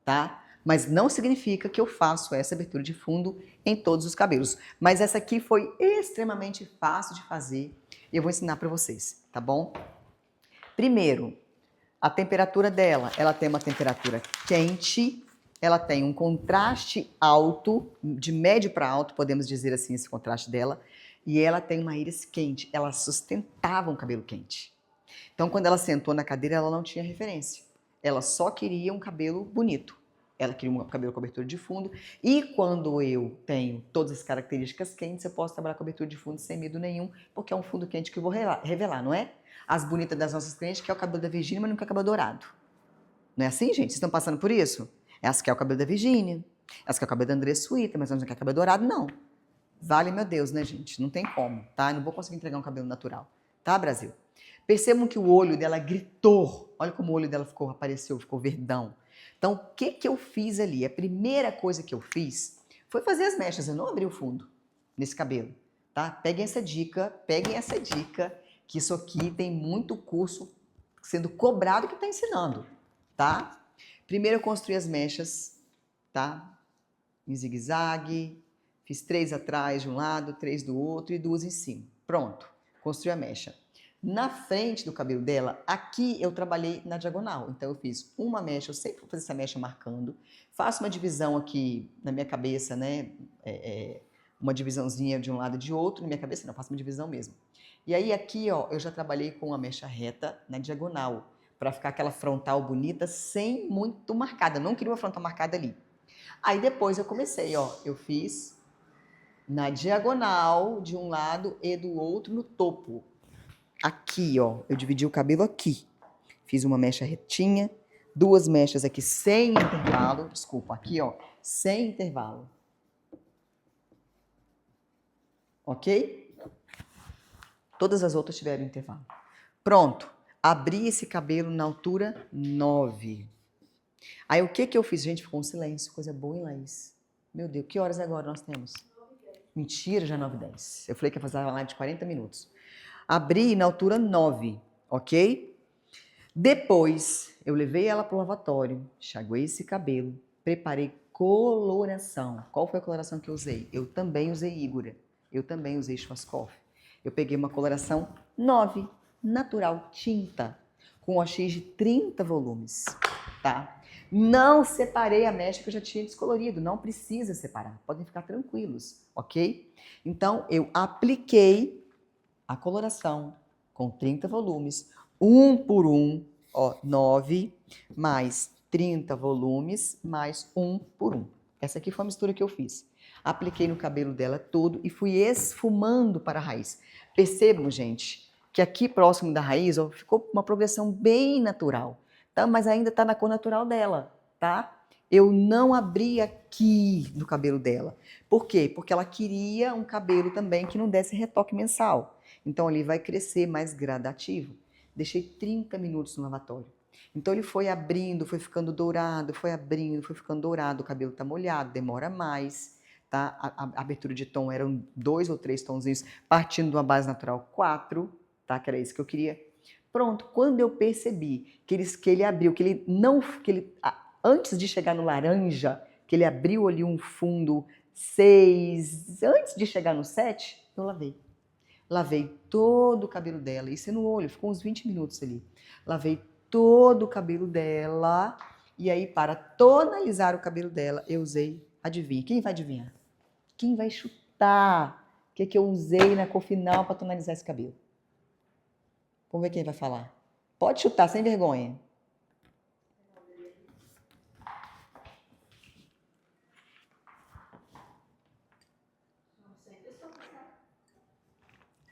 tá? Mas não significa que eu faço essa abertura de fundo em todos os cabelos. Mas essa aqui foi extremamente fácil de fazer e eu vou ensinar para vocês, tá bom? Primeiro, a temperatura dela, ela tem uma temperatura quente, ela tem um contraste alto, de médio para alto, podemos dizer assim, esse contraste dela, e ela tem uma íris quente, ela sustentava um cabelo quente. Então, quando ela sentou na cadeira, ela não tinha referência. Ela só queria um cabelo bonito. Ela queria um cabelo com abertura de fundo. E quando eu tenho todas as características quentes, eu posso trabalhar com abertura de fundo sem medo nenhum, porque é um fundo quente que eu vou revelar, não é? As bonitas das nossas clientes quer o cabelo da Virgínia, mas não quer o cabelo dourado. Não é assim, gente? Vocês estão passando por isso? Elas querem o cabelo da Virgínia, elas querem o cabelo da Andressa Suíta, mas elas não querem cabelo dourado, não. Vale, meu Deus, né, gente? Não tem como, tá? Eu não vou conseguir entregar um cabelo natural. Tá, Brasil? Percebam que o olho dela gritou. Olha como o olho dela apareceu, ficou verdão. Então, o que eu fiz ali? A primeira coisa que eu fiz foi fazer as mechas. Eu não abri o fundo nesse cabelo, tá? Peguem essa dica, que isso aqui tem muito curso sendo cobrado que está ensinando, tá? Primeiro eu construí as mechas, tá? Em zigue-zague, fiz 3 atrás de um lado, 3 do outro e 2 em cima. Pronto, construí a mecha. Na frente do cabelo dela, aqui eu trabalhei na diagonal. Então eu fiz uma mecha, eu sempre vou fazer essa mecha marcando. Faço uma divisão aqui na minha cabeça, né? Uma divisãozinha de um lado e de outro. Na minha cabeça não, faço uma divisão mesmo. E aí aqui, ó, eu já trabalhei com a mecha reta na diagonal, para ficar aquela frontal bonita sem muito marcada. Não queria uma frontal marcada ali. Aí depois eu comecei, ó, eu fiz na diagonal de um lado e do outro no topo. Aqui, ó, eu dividi o cabelo aqui. Fiz uma mecha retinha, 2 mechas aqui sem intervalo. Desculpa, aqui, ó, sem intervalo. Ok? Todas as outras tiveram intervalo. Pronto. Abri esse cabelo na altura 9. Aí o que eu fiz? Gente, ficou um silêncio. Coisa boa, hein, Laís? Meu Deus, que horas agora nós temos? Mentira, já 9h10. Eu falei que ia fazer uma live de 40 minutos. Abri na altura 9, ok? Depois, eu levei ela pro lavatório, enxaguei esse cabelo, preparei coloração. Qual foi a coloração que eu usei? Eu também usei Igora. Eu também usei Schwarzkopf. Eu peguei uma coloração 9, natural, tinta, com OX de 30 volumes, tá? Não separei a mecha que eu já tinha descolorido, não precisa separar, podem ficar tranquilos, ok? Então, eu apliquei a coloração com 30 volumes, um por um, ó, 9, mais 30 volumes, mais um por um. Essa aqui foi a mistura que eu fiz. Apliquei no cabelo dela todo e fui esfumando para a raiz. Percebam, gente, que aqui próximo da raiz, ó, ficou uma progressão bem natural, tá? Mas ainda tá na cor natural dela, tá? Eu não abri aqui no cabelo dela. Por quê? Porque ela queria um cabelo também que não desse retoque mensal. Então, ele vai crescer mais gradativo. Deixei 30 minutos no lavatório. Então, ele foi abrindo, foi ficando dourado, foi abrindo, foi ficando dourado. O cabelo tá molhado, demora mais, tá? A abertura de tom eram 2 ou 3 tonzinhos, partindo de uma base natural 4, tá? Que era isso que eu queria. Pronto, quando eu percebi que ele abriu, antes de chegar no laranja, que ele abriu ali um fundo 6, antes de chegar no 7, eu lavei. Lavei todo o cabelo dela, isso no olho, ficou uns 20 minutos ali. Lavei todo o cabelo dela, e aí para tonalizar o cabelo dela, eu usei, adivinha, quem vai adivinhar? Quem vai chutar o que eu usei na cor final para tonalizar esse cabelo? Vamos ver quem vai falar. Pode chutar, sem vergonha.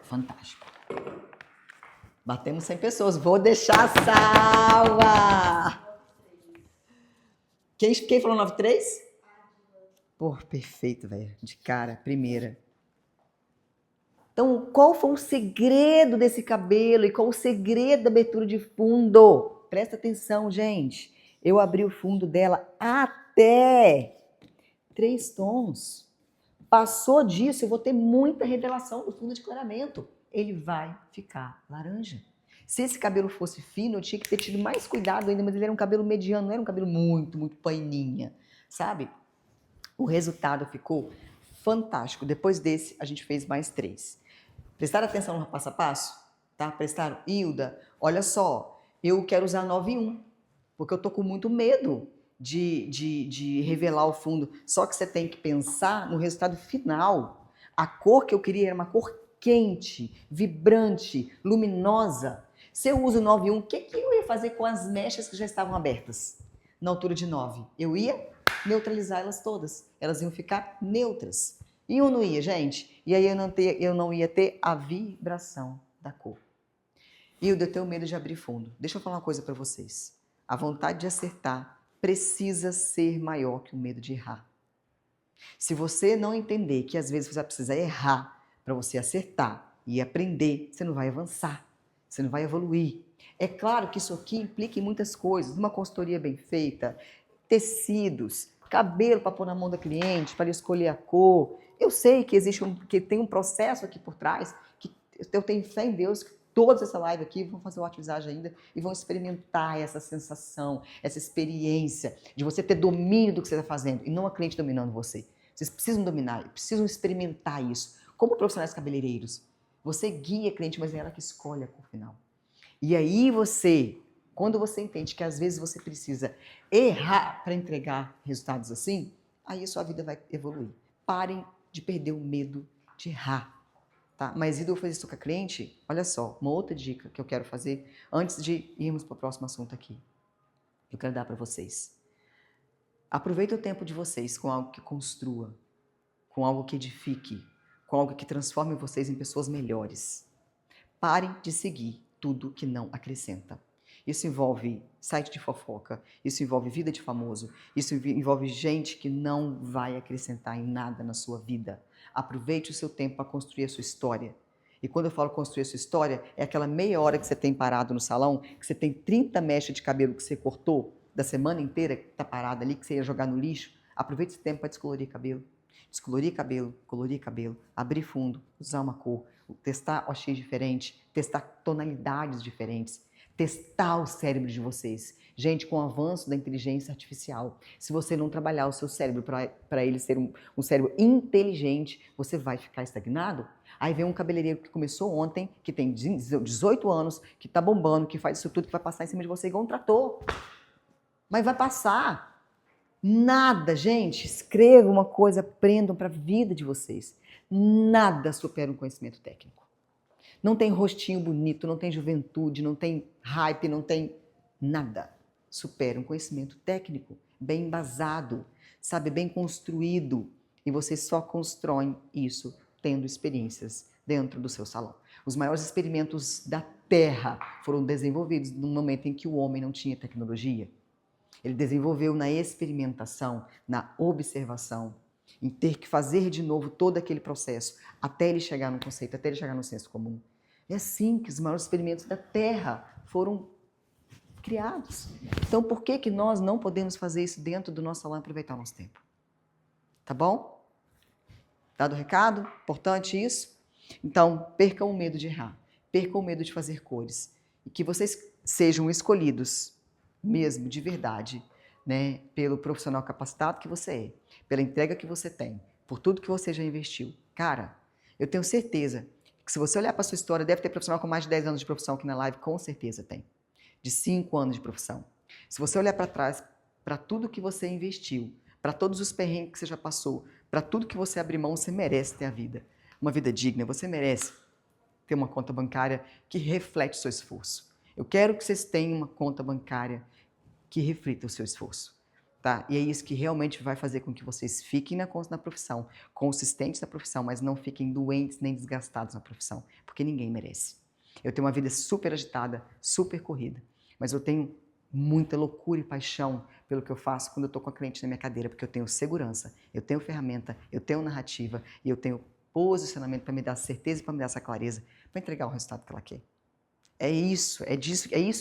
Fantástico. Batemos 100 pessoas. Vou deixar salva. Quem falou 93? Pô, perfeito, velho. De cara, primeira. Então, qual foi o segredo desse cabelo e qual o segredo da abertura de fundo? Presta atenção, gente. Eu abri o fundo dela até 3 tons. Passou disso, eu vou ter muita revelação do fundo de clareamento. Ele vai ficar laranja. Se esse cabelo fosse fino, eu tinha que ter tido mais cuidado ainda, mas ele era um cabelo mediano, não era um cabelo muito, muito paininha, sabe? O resultado ficou fantástico. Depois desse, a gente fez mais 3. Prestaram atenção no passo a passo? Tá? Prestaram? Hilda, olha só, eu quero usar 9 em 1, porque eu tô com muito medo de revelar o fundo. Só que você tem que pensar no resultado final. A cor que eu queria era uma cor quente, vibrante, luminosa. Se eu uso 9 em 1, o que eu ia fazer com as mechas que já estavam abertas? Na altura de 9? Eu ia neutralizar elas todas. Elas iam ficar neutras. E eu não ia, gente. E aí eu não ia ter a vibração da cor. Hilda, eu tenho medo de abrir fundo. Deixa eu falar uma coisa para vocês. A vontade de acertar precisa ser maior que o medo de errar. Se você não entender que às vezes você precisa errar para você acertar e aprender, você não vai avançar, você não vai evoluir. É claro que isso aqui implica em muitas coisas, uma consultoria bem feita, tecidos, cabelo para pôr na mão da cliente, para escolher a cor. Eu sei que que tem um processo aqui por trás, que eu tenho fé em Deus que todos essa live aqui vão fazer uma atividade ainda e vão experimentar essa sensação, essa experiência de você ter domínio do que você está fazendo e não a cliente dominando você. Vocês precisam dominar, precisam experimentar isso. Como profissionais cabeleireiros, você guia a cliente, mas é ela que escolhe a cor final. E aí quando você entende que às vezes você precisa errar para entregar resultados assim, aí a sua vida vai evoluir. Parem de perder o medo de errar. Tá? Mas e eu fazer isso com a cliente? Olha só, uma outra dica que eu quero fazer antes de irmos para o próximo assunto aqui. Eu quero dar para vocês. Aproveite o tempo de vocês com algo que construa, com algo que edifique, com algo que transforme vocês em pessoas melhores. Parem de seguir tudo que não acrescenta. Isso envolve site de fofoca, isso envolve vida de famoso, isso envolve gente que não vai acrescentar em nada na sua vida. Aproveite o seu tempo para construir a sua história. E quando eu falo construir a sua história, é aquela meia hora que você tem parado no salão, que você tem 30 mechas de cabelo que você cortou da semana inteira, que está parada ali, que você ia jogar no lixo. Aproveite esse tempo para descolorir cabelo. Descolorir cabelo, colorir cabelo, abrir fundo, usar uma cor, testar OX diferente, testar tonalidades diferentes, testar o cérebro de vocês. Gente, com o avanço da inteligência artificial, se você não trabalhar o seu cérebro para ele ser um cérebro inteligente, você vai ficar estagnado. Aí vem um cabeleireiro que começou ontem, que tem 18 anos, que tá bombando, que faz isso tudo, que vai passar em cima de você igual um trator. Mas vai passar. Nada, gente, escreva uma coisa, aprendam para a vida de vocês. Nada supera um conhecimento técnico. Não tem rostinho bonito, não tem juventude, não tem hype, não tem nada. Supera um conhecimento técnico, bem embasado, sabe, bem construído. E vocês só constroem isso tendo experiências dentro do seu salão. Os maiores experimentos da Terra foram desenvolvidos no momento em que o homem não tinha tecnologia. Ele desenvolveu na experimentação, na observação, em ter que fazer de novo todo aquele processo, até ele chegar no conceito, até ele chegar no senso comum. É assim que os maiores experimentos da Terra foram criados. Então, por que nós não podemos fazer isso dentro do nosso salão e aproveitar o nosso tempo? Tá bom? Dado o recado? Importante isso? Então, percam o medo de errar. Percam o medo de fazer cores. E que vocês sejam escolhidos mesmo, de verdade, né, pelo profissional capacitado que você é, pela entrega que você tem, por tudo que você já investiu. Cara, eu tenho certeza que se você olhar para a sua história, deve ter profissional com mais de 10 anos de profissão aqui na live, com certeza tem. De 5 anos de profissão. Se você olhar para trás, para tudo que você investiu, para todos os perrengues que você já passou, para tudo que você abriu mão, você merece ter a vida. Uma vida digna, você merece ter uma conta bancária que reflete o seu esforço. Eu quero que vocês tenham uma conta bancária que reflita o seu esforço, tá? E é isso que realmente vai fazer com que vocês fiquem na profissão, consistentes na profissão, mas não fiquem doentes nem desgastados na profissão, porque ninguém merece. Eu tenho uma vida super agitada, super corrida, mas eu tenho muita loucura e paixão pelo que eu faço quando eu estou com a cliente na minha cadeira, porque eu tenho segurança, eu tenho ferramenta, eu tenho narrativa e eu tenho posicionamento para me dar certeza e para me dar essa clareza, para entregar o resultado que ela quer. É isso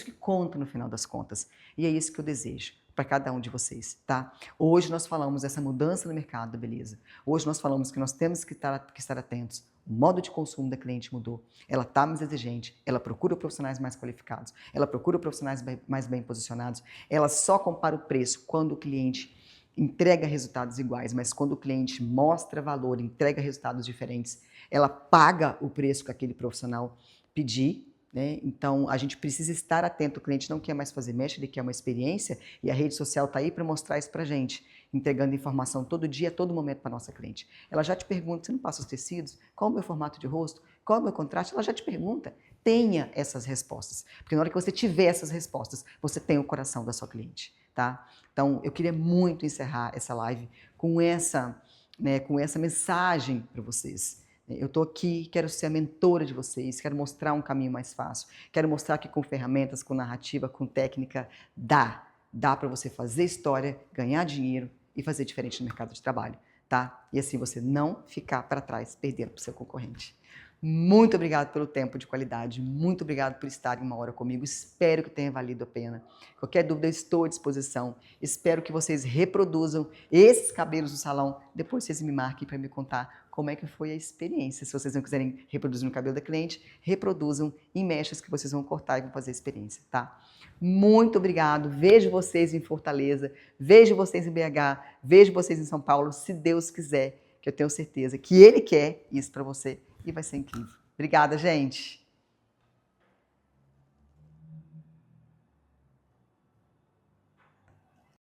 que conta no final das contas. E é isso que eu desejo. para cada um de vocês, tá? Hoje nós falamos dessa mudança no mercado da beleza. Hoje nós falamos que nós temos que estar atentos. O modo de consumo da cliente mudou. Ela está mais exigente, ela procura profissionais mais qualificados, ela procura profissionais mais bem posicionados, ela só compara o preço quando o cliente entrega resultados iguais, mas quando o cliente mostra valor, entrega resultados diferentes, ela paga o preço que aquele profissional pedir, né? Então, a gente precisa estar atento. O cliente não quer mais fazer mecha, ele quer uma experiência e a rede social está aí para mostrar isso para gente, entregando informação todo dia, a todo momento para nossa cliente. Ela já te pergunta, você não passa os tecidos? Qual é o meu formato de rosto? Qual é o meu contraste? Ela já te pergunta. Tenha essas respostas, porque na hora que você tiver essas respostas, você tem o coração da sua cliente, tá? Então, eu queria muito encerrar essa live com essa mensagem para vocês. Eu estou aqui, quero ser a mentora de vocês, quero mostrar um caminho mais fácil, quero mostrar que com ferramentas, com narrativa, com técnica, dá para você fazer história, ganhar dinheiro e fazer diferente no mercado de trabalho, tá? E assim você não ficar para trás, perdendo para o seu concorrente. Muito obrigado pelo tempo de qualidade, muito obrigado por estar uma hora comigo, espero que tenha valido a pena. Qualquer dúvida, eu estou à disposição. Espero que vocês reproduzam esses cabelos no salão, depois vocês me marquem para me contar como é que foi a experiência. Se vocês não quiserem reproduzir no cabelo da cliente, reproduzam em mechas que vocês vão cortar e vão fazer a experiência, tá? Muito obrigado, vejo vocês em Fortaleza, vejo vocês em BH, vejo vocês em São Paulo, se Deus quiser, que eu tenho certeza que Ele quer isso para você. E vai ser incrível. Obrigada, gente!